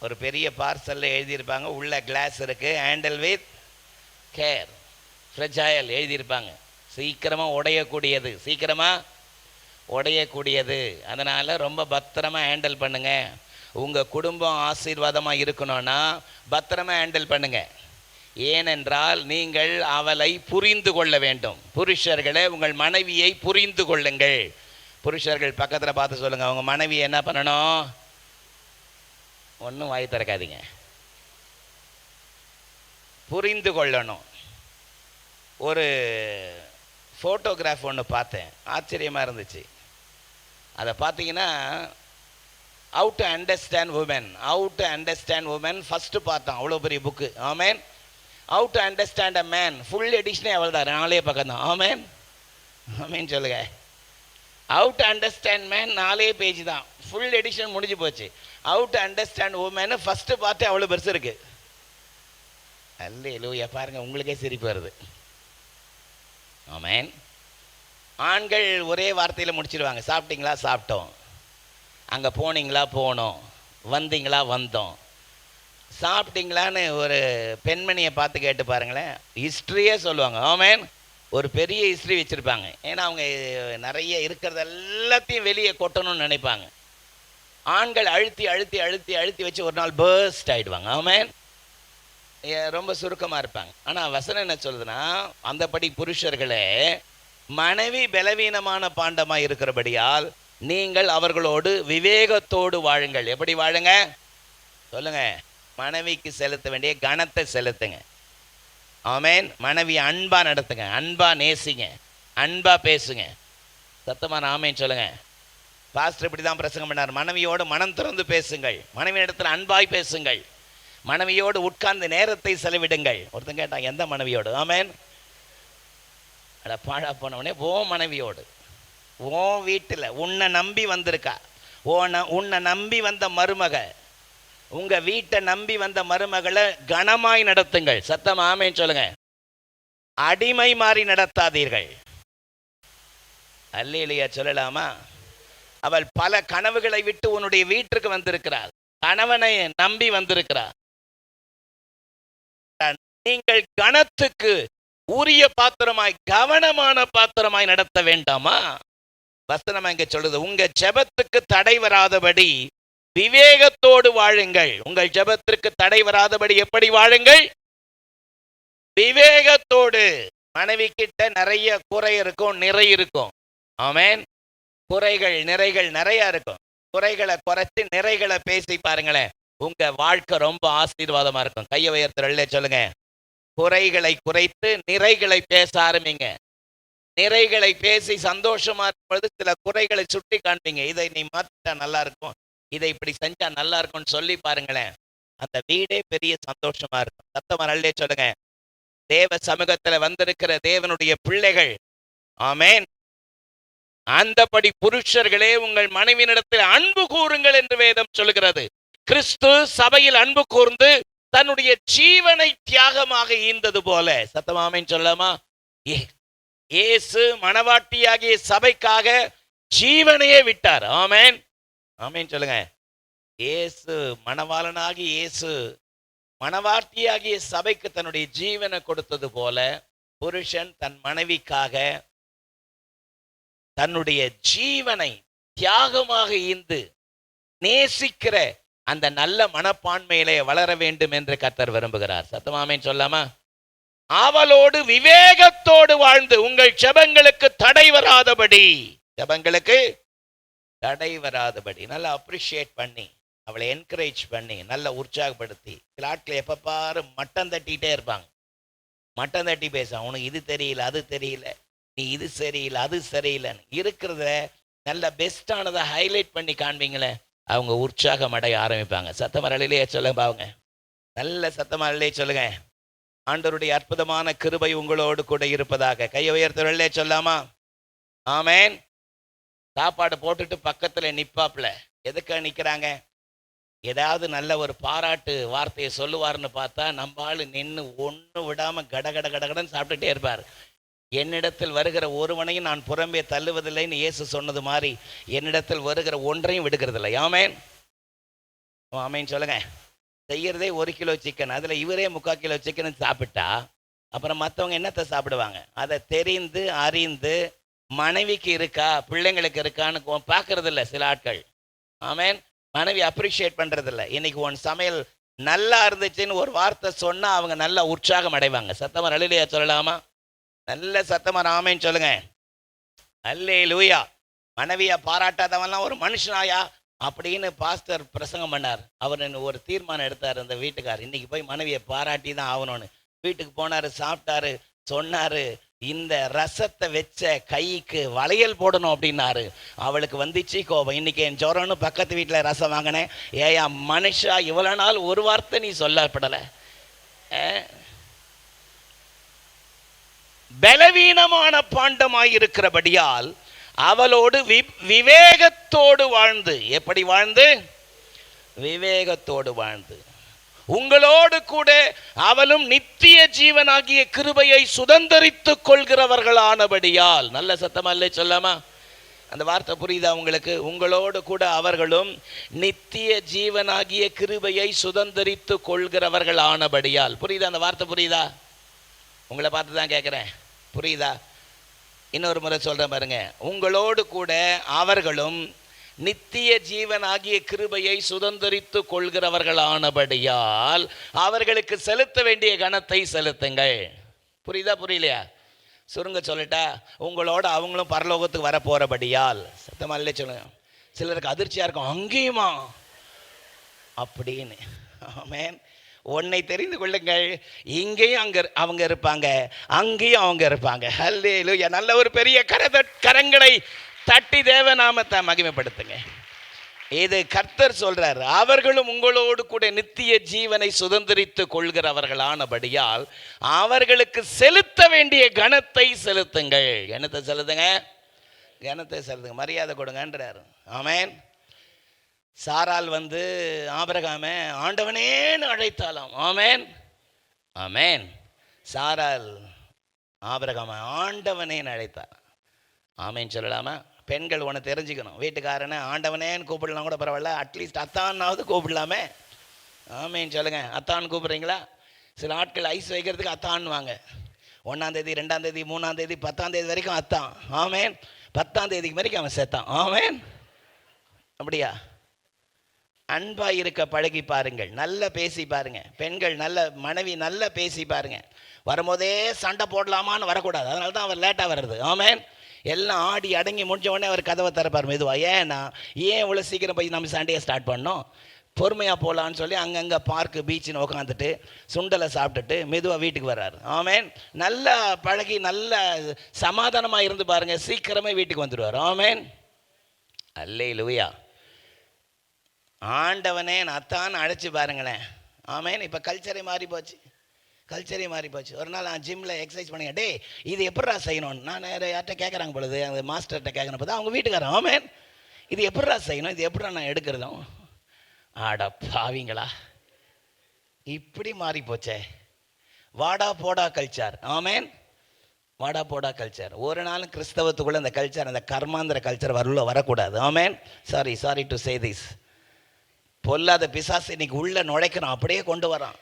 ஒரு பெரிய பார்சலில் எழுதியிருப்பாங்க, உள்ள கிளாஸ் இருக்குது, ஹேண்டில் வித் கேர், ஃப்ரெஜைல் எழுதியிருப்பாங்க. சீக்கிரமாக உடையக்கூடியது, சீக்கிரமாக உடையக்கூடியது. அதனால் ரொம்ப பத்திரமாக ஹேண்டில் பண்ணுங்க. உங்கள் குடும்பம் ஆசீர்வாதமாக இருக்கணும்னா பத்திரமாக ஹேண்டில் பண்ணுங்க. ஏனென்றால் நீங்கள் அவளை புரிந்து கொள்ள வேண்டும். புருஷர்களே, உங்கள் மனைவியை புரிந்து கொள்ளுங்கள். புருஷர்கள் பக்கத்தில் பார்த்து சொல்லுங்கள், அவங்க மனைவி என்ன பண்ணணும்? ஒன்றும் வாய் திறக்காதீங்க, புரிந்து கொள்ளணும். ஒரு ஃபோட்டோகிராஃப் ஒன்று பார்த்தேன், ஆச்சரியமாக இருந்துச்சு. அதை பார்த்தீங்கன்னா, how to understand woman, how to understand woman first பார்த்தோம். அவ்வளோ பெரிய புக்கு. ஆமேன். How to understand a man full எடிஷனே அவள் தான், 4 பக்கம் தான். ஆமேன். ஆமேன் சொல்லுங்க. How to understand man 4 page தான், ஃபுல் எடிஷன் முடிஞ்சு போச்சு. How to understand woman first பார்த்து அவ்வளோ பெருசு இருக்குது. அல்லேலூயா. பாருங்க, உங்களுக்கே சிரிப்பு வருது. ஆமேன். ஆண்கள் ஒரே வார்த்தையில் முடிச்சிடுவாங்க, சாப்பிட்டீங்களா? சாப்பிட்டோம். அங்கே போனீங்களா? போனோம். வந்தீங்களா? வந்தோம். சாப்பிட்டீங்களான்னு ஒரு பெண்மணியை பார்த்து கேட்டு பாருங்களேன், ஹிஸ்ட்ரியே சொல்லுவாங்க. ஆமேன். ஒரு பெரிய ஹிஸ்ட்ரி வச்சுருப்பாங்க. ஏன்னா அவங்க நிறைய இருக்கிறது எல்லாத்தையும் வெளியே கொட்டணும்னு நினைப்பாங்க. ஆண்கள் அழுத்தி அழுத்தி அழுத்தி அழுத்தி வச்சு ஒரு நாள் பர்ஸ்ட் ஆகிடுவாங்க. ஆமேன். ரொம்ப சுருக்கமாக இருப்பாங்க. ஆனால் வசனம் என்ன சொல்லுதுன்னா, அந்தபடி புருஷர்களே, மனைவி பலவீனமான பாண்டமாக இருக்கிறபடியால் நீங்கள் அவர்களோடு விவேகத்தோடு வாழுங்கள். எப்படி வாழுங்க? சொல்லுங்க. மனைவிக்கு செலுத்த வேண்டிய கனத்தை செலுத்துங்க. ஆமேன். மனைவி அன்பா நடத்துங்க, அன்பா நேசிங்க, அன்பா பேசுங்க. சத்தமான ஆமேன் சொல்லுங்க. பாஸ்டர் இப்படி தான் பிரசங்கம் பண்ணார், மனைவியோடு மனம் திறந்து பேசுங்கள், மனைவி இடத்துல அன்பாய் பேசுங்கள், மனைவியோடு உட்கார்ந்து நேரத்தை செலவிடுங்கள். ஒருத்தன் கேட்டான், எந்த மனைவியோடு? ஆமேன். அட பாழா போனவனே, ஓ மனைவியோடு, ஓ வீட்டில் உன்னை நம்பி வந்திருக்கா, உன்னை நம்பி வந்த மருமக, உங்க வீட்டை நம்பி வந்த மருமகளை கனமாய் நடத்துங்கள். சத்தம் ஆமேன்னு சொல்லுங்க. அடிமை மாறி நடத்தாதீர்கள். அல்லேலூயா சொல்லலாமா? அவள் பல கனவுகளை விட்டு உன்னுடைய வீட்டிற்கு வந்திருக்கிறாள். கணவனை நம்பி வந்திருக்கிறார். நீங்கள் கனத்துக்கு உரிய பாத்திரமாய், கவனமான பாத்திரமாய் நடத்த வேண்டாமா? வசனம் இங்க சொல்லுது, உங்க ஜெபத்துக்கு தடை வராதபடி விவேகத்தோடு வாழுங்கள். உங்கள் ஜெபத்திற்கு தடை வராதபடி எப்படி வாழுங்கள்? விவேகத்தோடு. மனைவி கிட்ட நிறைய குறை இருக்கும், நிறை இருக்கும். ஆமென். குறைகள் நிறைகள் நிறைய இருக்கும். குறைகளை குறைச்சு நிறைகளை பேசி பாருங்களேன், உங்க வாழ்க்கை ரொம்ப ஆசீர்வாதமா இருக்கும். கையை உயர்த்துறல்ல சொல்லுங்க. குறைகளை குறைத்து நிறைகளை பேச ஆரம்பிங்க. நிறைகளை பேசி சந்தோஷமா இருக்கும்போது சில குறைகளை சுட்டி காண்பீங்க. இதை நீ மாத்திட்டா நல்லா இருக்கும், இதை இப்படி செஞ்சா நல்லா இருக்கும்னு சொல்லி பாருங்களேன், அந்த வீடே பெரிய சந்தோஷமா இருக்கும். சத்தமா நல்லே சொல்லுங்க. தேவ சமூகத்துல வந்திருக்கிற தேவனுடைய பிள்ளைகள், ஆமென், அந்தபடி புருஷர்களே உங்கள் மனைவியினிடத்தில் அன்பு கூறுங்கள் என்று வேதம் சொல்லுகிறது. கிறிஸ்து சபையில் அன்பு கூர்ந்து தன்னுடைய ஜீவனை தியாகமாக ஈந்தது போல, சத்தமாமேன் சொல்லாமா, இயேசு மணவாட்டியாகிய சபைக்காக ஜீவனையே விட்டார். ஆமென் ஆமென் சொல்லுங்க. இயேசு மணவாளனாகி இயேசு மணவாட்டியாகிய சபைக்கு தன்னுடைய ஜீவனை கொடுத்தது போல புருஷன் தன் மனைவிக்காக தன்னுடைய ஜீவனை தியாகமாக ஈந்து நேசிக்கிற அந்த நல்ல மனப்பான்மையிலே வளர வேண்டும் என்று கர்த்தர் விரும்புகிறார். சத்தமாமேன் சொல்லாமா? அவளோடு விவேகத்தோடு வாழ்ந்து உங்கள் ஜெபங்களுக்கு தடை வராதபடி, ஜெபங்களுக்கு தடை வராதபடி நல்லா அப்ரிஷியேட் பண்ணி, அவளை என்கரேஜ் பண்ணி, நல்லா உற்சாகப்படுத்தி. சில ஆட்கள் எப்ப பாரு மட்டம் தட்டிகிட்டே இருப்பாங்க. மட்டம் தட்டி பேச, உனக்கு இது தெரியல, அது தெரியல, நீ இது சரியில்லை, அது சரியில்லைன்னு இருக்கிறத நல்ல பெஸ்டானதை ஹைலைட் பண்ணி காண்பீங்களே, அவங்க உற்சாகம் அடைய ஆரம்பிப்பாங்க. சத்தமரலையிலேயே சொல்லுங்க. அவங்க நல்ல சத்தமரலையே சொல்லுங்க. ஆண்டவருடைய அற்புதமான கிருபை உங்களோடு கூட இருப்பதாக. கையை உயர்த்தவர்களே சொல்லாமா? ஆமென். சாப்பாடு போட்டுட்டு பக்கத்துல நிப்பாப்ல. எதுக்கு நிக்கிறாங்க? ஏதாவது நல்ல ஒரு பாராட்டு வார்த்தையை சொல்லுவார்னு பார்த்தா நம்ம ஆளு நின்று ஒன்று விடாம கடகட கடகடன்னு சாப்பிட்டுட்டே இருப்பார். என்னிடத்தில் வருகிற ஒருவனையும் நான் புறம்பே தள்ளுவதில்லைன்னு இயேசு சொன்னது மாதிரி என்னிடத்தில் வருகிற ஒன்றையும் விடுக்கிறதில்லை. ஆமென் ஆமென் சொல்லுங்க. செய்யறதே 1 கிலோ சிக்கன், அதுல இவரே 3/4 கிலோ சிக்கன் சாப்பிட்டா அப்புறம் மற்றவங்க என்னத்தை சாப்பிடுவாங்க? அதை தெரிந்து அறிந்து மனைவிக்கு இருக்கா பிள்ளைங்களுக்கு இருக்கான்னு பார்க்கறது இல்லை சில ஆட்கள். ஆமென். மனைவி அப்ரிஷியேட் பண்றதில்லை. இன்னைக்கு உன் சமையல் நல்லா இருந்துச்சுன்னு ஒரு வார்த்தை சொன்னா அவங்க நல்லா உற்சாகம் அடைவாங்க. சத்தமா அல்லேலூயா சொல்லலாமா? நல்ல சத்தமா ஆமென் சொல்லுங்க. அல்லேலூயா. மனைவியா பாராட்டாதவன்லாம் ஒரு மனுஷனாயா அப்படின்னு பாஸ்டர் பிரசங்கம் பண்ணார். அவர் ஒரு தீர்மானம் எடுத்தார் அந்த வீட்டுக்கார், இன்னைக்கு போய் மனைவியை பாராட்டி தான் ஆகணும்னு. வீட்டுக்கு போனாரு, சாப்பிட்டாரு, சொன்னாரு, இந்த ரசத்தை வச்ச கைக்கு வளையல் போடணும் அப்படின்னாரு. அவளுக்கு வந்துச்சு கோபம். இன்னைக்கு என் ஜோரன்னு பக்கத்து வீட்டில் ரசம் வாங்கினேன். ஏயா மனுஷா, இவ்வளோ நாள் ஒரு வார்த்தை நீ சொல்லப்படலை. பலவீனமான பாண்டமாய் இருக்கிறபடியால் அவளோடு விவேகத்தோடு வாழ்ந்து, எப்படி வாழ்ந்து? விவேகத்தோடு வாழ்ந்து உங்களோடு கூட அவளும் நித்திய ஜீவனாகிய கிருபையை சுதந்தரித்துக் கொள்கிறவர்களானபடியால். நல்ல சத்தமா இல்லை சொல்லாமா? அந்த வார்த்தை புரியுதா உங்களுக்கு? உங்களோடு கூட அவர்களும் நித்திய ஜீவனாகிய கிருபையை சுதந்தரித்து கொள்கிறவர்களானபடியால். புரியுதா? அந்த வார்த்தை புரியுதா? உங்களை பார்த்து தான் கேட்குறேன், புரியுதா? இன்னொரு முறை சொல்கிறேன் பாருங்க. உங்களோடு கூட அவர்களும் நித்திய ஜீவனாகிய கிருபையை சுதந்தரித்து கொள்கிறவர்களானபடியால் அவர்களுக்கு செலுத்த வேண்டிய கனத்தை செலுத்துங்கள். புரியுதா புரியலையா? சுருங்க சொல்லட்டா, உங்களோட அவங்களும் பரலோகத்துக்கு வர போகிறபடியால். சத்தமா இல்லை சொல்லுங்க. சிலருக்கு அதிர்ச்சியாக இருக்கும், அங்கேயுமா அப்படின்னு. ஆமென். உன்னை தெரிந்து கொள்ளுங்கள், இங்கேயும் அவங்க இருப்பாங்க, அங்கேயும் அவங்க இருப்பாங்க. அல்லேலூயா. நல்ல ஒரு பெரிய கரங்களை தட்டி தேவநாமத்தை மகிமைப்படுத்துங்க. இது கர்த்தர் சொல்றார். அவர்களும் உங்களோடு கூட நித்திய ஜீவனை சுதந்திரித்து கொள்கிறவர்களானபடியால் அவர்களுக்கு செலுத்த வேண்டிய கனத்தை செலுத்துங்கள். கனத்தை செலுத்துங்க, கனத்தை செலுத்துங்க, மரியாதை கொடுங்கன்றார். ஆமென். சாராள் வந்து ஆபிரகாமை ஆண்டவனேன்னு அழைத்தாலாம். ஆமேன், ஆமேன். சாராள் ஆபிரகாமை ஆண்டவனேன்னு அழைத்தார். ஆமேன்னு சொல்லலாமா? பெண்கள் ஒன்று தெரிஞ்சுக்கணும், வீட்டுக்காரனை ஆண்டவனேன்னு கூப்பிடலாம் கூட பரவாயில்ல, அட்லீஸ்ட் அத்தான்னாவது கூப்பிடலாமே. ஆமேன்னு சொல்லுங்கள். அத்தான்னு கூப்பிட்றீங்களா? சில ஆட்கள் ஐஸ் வைக்கிறதுக்கு அத்தான்னுவாங்க. 1ஆம் தேதி 2ஆம் தேதி 3ஆம் தேதி 10ஆம் தேதி வரைக்கும் அத்தான். ஆமேன். 10ஆம் தேதிக்கு வரைக்கும் அவன் செத்தான். ஆமேன். அப்படியா? அன்பாக இருக்க பழகி பாருங்கள், நல்ல பேசி பாருங்கள். பெண்கள் நல்ல மனைவி நல்ல பேசி பாருங்கள். வரும்போதே சண்டை போடலாமான்னு வரக்கூடாது. அதனால தான் அவர் லேட்டாக வர்றது. ஆமேன். எல்லாம் ஆடி அடங்கி முடிஞ்ச உடனே அவர் கதவை திறப்பார் மெதுவாக. ஏன்னா ஏன் இவ்வளோ சீக்கிரம் போய் நம்ம சண்டையை ஸ்டார்ட் பண்ணோம், பொறுமையாக போகலான்னு சொல்லி அங்கங்கே பார்க்கு பீச்சுன்னு உட்காந்துட்டு சுண்டலை சாப்பிட்டுட்டு மெதுவாக வீட்டுக்கு வர்றாரு. ஆமேன். நல்லா பழகி நல்ல சமாதானமாக இருந்து பாருங்கள், சீக்கிரமே வீட்டுக்கு வந்துடுவார். ஆமேன். அல்லேலூயா. ஆண்டவனே அத்தான்னு அழைச்சி பாருங்களேன். ஆமேன். இப்போ கல்ச்சரே மாறி போச்சு, கல்ச்சரே மாறி போச்சு. ஒரு நாள் நான் ஜிம்மில் எக்ஸசைஸ் பண்ணுங்க, டே இது எப்படா செய்யணும்னு நான் யார்கிட்ட கேட்குறாங்க பொழுது, அந்த மாஸ்டர்கிட்ட கேட்குறப்ப தான் அவங்க வீட்டுக்காரன், ஆமேன், இது எப்படா செய்யணும், இது எப்படா நான் எடுக்கிறதும். ஆடா பாவிங்களா, இப்படி மாறி போச்சே. வாடா போடா கல்ச்சர். ஆமேன். வாடா போடா கல்ச்சர். ஒரு நாளும் கிறிஸ்தவத்துக்குள்ளே அந்த கல்ச்சர், அந்த கர்மாந்திர கல்ச்சர் வரக்கூடாது. ஆமேன். Sorry to say this. பொல்லாத பிசாசு இன்னைக்கு உள்ள நுழைக்கிறோம், அப்படியே கொண்டு வரான்.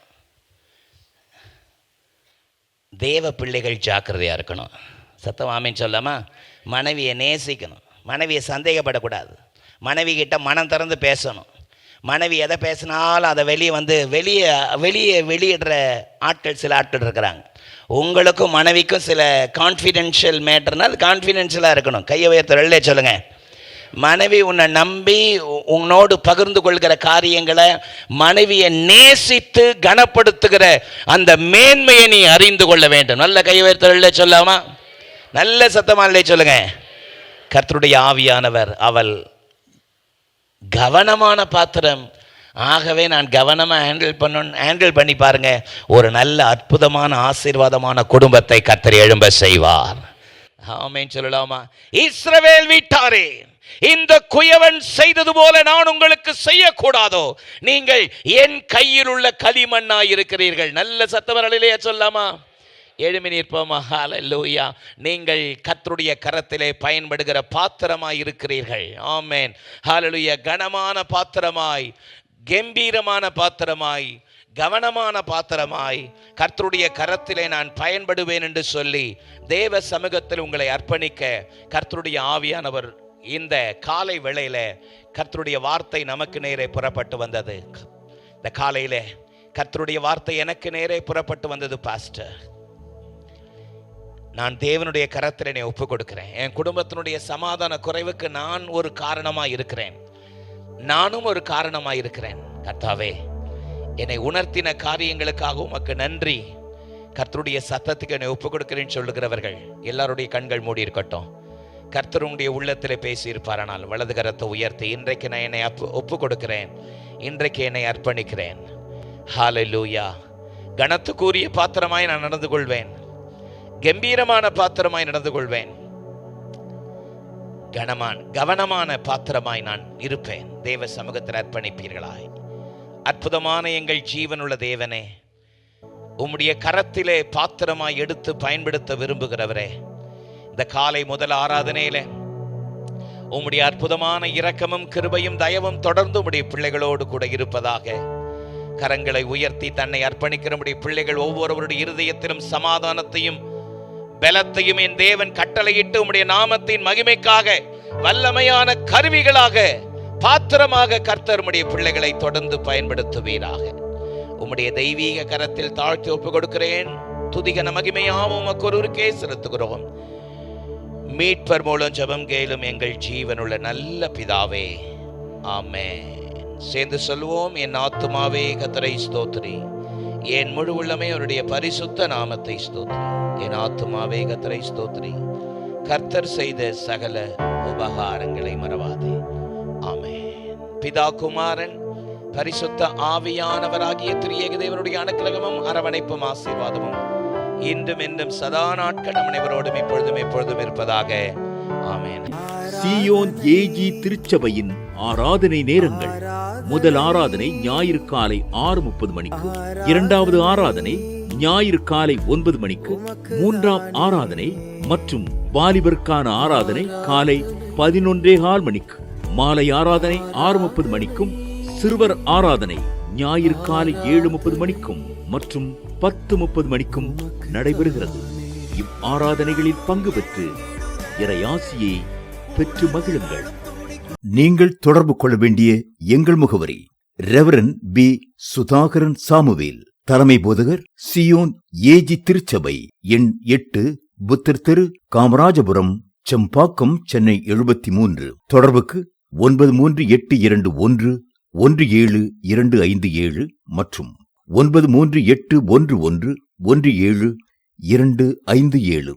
தேவ பிள்ளைகள் ஜாக்கிரதையாக இருக்கணும். சத்தம் ஆமேன்னு சொல்லாமா? மனைவியை நேசிக்கணும், மனைவியை சந்தேகப்படக்கூடாது, மனைவி கிட்ட மனம் திறந்து பேசணும். மனைவி எதை பேசினாலும் அதை வெளியிடுற ஆட்கள் சில ஆட்கள் இருக்கிறாங்க. உங்களுக்கும் மனைவிக்கும் சில கான்ஃபிடென்ஷியல் மேட்டர்னால் கான்ஃபிடென்ஷியலாக இருக்கணும். கையை உயர்த்த வெள்ளே சொல்லுங்கள். மனைவி உன்னை நம்பி உன்னோடு பகிர்ந்து கொள்கிற காரியங்களை, மனைவியை நேசித்து கனப்படுத்துகிற அந்த மேன்மையை நீ அறிந்து கொள்ள வேண்டும். நல்ல கை உயர்த்தலே சொல்லாமா? நல்ல சத்தமானே சொல்லுங்க. கர்த்தருடைய ஆவியானவர் அவள் கவனமான பாத்திரம். ஆகவே நான் கவனமாக ஹேண்டில் பண்ணி பாருங்க, ஒரு நல்ல அற்புதமான ஆசீர்வாதமான குடும்பத்தை கர்த்தர் எழும்ப செய்வார். ஆமென் சொல்லலாமா? இஸ்ரவேல் வீட்டாரே, இந்த குயவன் செய்தது போல நான் உங்களுக்கு செய்யக்கூடாதோ? நீங்கள் என் கையில் உள்ள களிமண்ணாய் இருக்கிறீர்கள். நல்ல சத்தமரலிலே சொல்லாமா? எழுமி நிற்போமா? ஹல்லேலூயா. நீங்கள் கர்த்தருடைய கரத்திலே பயன்படுகிற பாத்திரமாய் இருக்கிறீர்கள். ஆமென். ஹல்லேலூயா. கனமான பாத்திரமாய், கம்பீரமான பாத்திரமாய், கவனமான பாத்திரமாய் கர்த்தருடைய கரத்திலே நான் பயன்படுவேன் என்று சொல்லி தேவ சமூகத்தில் உங்களை அர்ப்பணிக்க கர்த்தருடைய ஆவியானவர் இந்த காலை வேளையில கர்த்தருடைய வார்த்தை நமக்கு நேரே புறப்பட்டு வந்தது. இந்த காலையில கர்த்தருடைய வார்த்தை எனக்கு நேரே புறப்பட்டு வந்தது. பாஸ்டர், நான் தேவனுடைய கரத்தில் என்னை ஒப்பு கொடுக்கிறேன். என் குடும்பத்தினுடைய சமாதான குறைவுக்கு நான் ஒரு காரணமாக இருக்கிறேன், நானும் ஒரு காரணமாக இருக்கிறேன். கர்த்தாவே, என்னை உணர்த்தின காரியங்களுக்காக உமக்கு நன்றி. கர்த்தருடைய சத்தத்துக்கு என்னை ஒப்பு கொடுக்கிறேன்னு சொல்லுகிறவர்கள் எல்லாருடைய கண்கள் மூடி இருக்கட்டும். கர்த்தர் உங்களுடைய உள்ளத்தில் பேசியிருப்பார். ஆனால் வலது கரத்தை உயர்த்தி, இன்றைக்கு நான் என்னை ஒப்பு கொடுக்கிறேன், இன்றைக்கு என்னை அர்ப்பணிக்கிறேன். ஹல்லேலூயா. கனத்துக்குரிய பாத்திரமாய் நான் நடந்து கொள்வேன், கம்பீரமான பாத்திரமாய் நடந்து கொள்வேன், கவனமான பாத்திரமாய் நான் இருப்பேன். தேவ சமூகத்தில் அர்ப்பணிப்பீர்களாய். அற்புதமான எங்கள் ஜீவனுள்ள தேவனே, உம்முடைய கரத்திலே பாத்திரமாய் எடுத்து பயன்படுத்த விரும்புகிறவரே, இந்த காலை முதல் ஆராதனையில உம்முடைய அற்புதமான இரக்கமும் கிருபையும் தயவும் தொடர்ந்து உம்முடைய பிள்ளைகளோடு கூட இருப்பதாக. கரங்களை உயர்த்தி தன்னை அர்ப்பணிக்கிற உம்முடைய பிள்ளைகள் ஒவ்வொருவருடைய இருதயத்திலும் சமாதானத்தையும் பலத்தையும் என் தேவன் கட்டளையிட்டு உம்முடைய நாமத்தின் மகிமைக்காக வல்லமையான கருவிகளாக, பாத்திரமாக கர்த்தர் உம்முடைய பிள்ளைகளை தொடர்ந்து பயன்படுத்துவீராக. உம்முடைய தெய்வீக கரத்தில் தாழ்த்தி ஒப்பு கொடுக்கிறேன். துதிகன மகிமையாவும் உமக்கு ஒருவருக்கே செலுத்துகிறோம். மீட்பர் மூலம் ஜெபம் கேளும் எங்கள் ஜீவனுள்ள நல்ல பிதாவே, ஆமென். சேர்ந்து சொல்வோம். என் ஆத்துமாவே கர்த்தரை ஸ்தோத்திரி, என் முழு உள்ளமே அவருடைய பரிசுத்த நாமத்தை ஸ்தோத்திரி. என் ஆத்துமாவே கர்த்தரை ஸ்தோத்திரி, கர்த்தர் செய்த சகல உபகாரங்களை மறவாதே. ஆமென். பிதா, குமாரன், பரிசுத்த ஆவியானவராகிய திரியேக தேவனுடைய அனுக்கிரகமும் அரவணைப்பும் ஆசீர்வாதமும் இன்றும் என்றும் சதா நாட்கள் நம் அனைவரோடும் இப்பொழுதும் எப்பொழுதும் இருப்பதாக. ஆமென். சீயோன் ஏஜி திருச்சபையின் ஆராதனை நேரங்கள். முதல் ஆராதனை ஞாயிறு காலை 6:30 மணிக்கு, இரண்டாவது ஆராதனை ஞாயிறு காலை 9 மணிக்கு, மூன்றாம் ஆராதனை மற்றும் வாலிபருக்கான ஆராதனை காலை 11:15 மணிக்கு, மாலை ஆராதனை 6:30 மணிக்கும், சிறுவர் ஆராதனை ஞாயிறு காலை 7:30 மணிக்கும் மற்றும் 10:30 மணிக்கும் நடைபெறுகிறது. இவ்வாராதனைகளில் பங்கு பெற்று இறையாசியை பெற்று மகிழுங்கள். நீங்கள் தொடர்பு கொள்ள வேண்டிய எங்கள் முகவரி: ரெவரன் பி. சுதாகரன் சாமுவேல், தலைமை போதகர், சியோன் ஏஜி திருச்சபை, எண் 8, புத்தர் தெரு, காமராஜபுரம், செம்பாக்கம், சென்னை 73. தொடர்புக்கு 9382111727 மற்றும் 9381111727.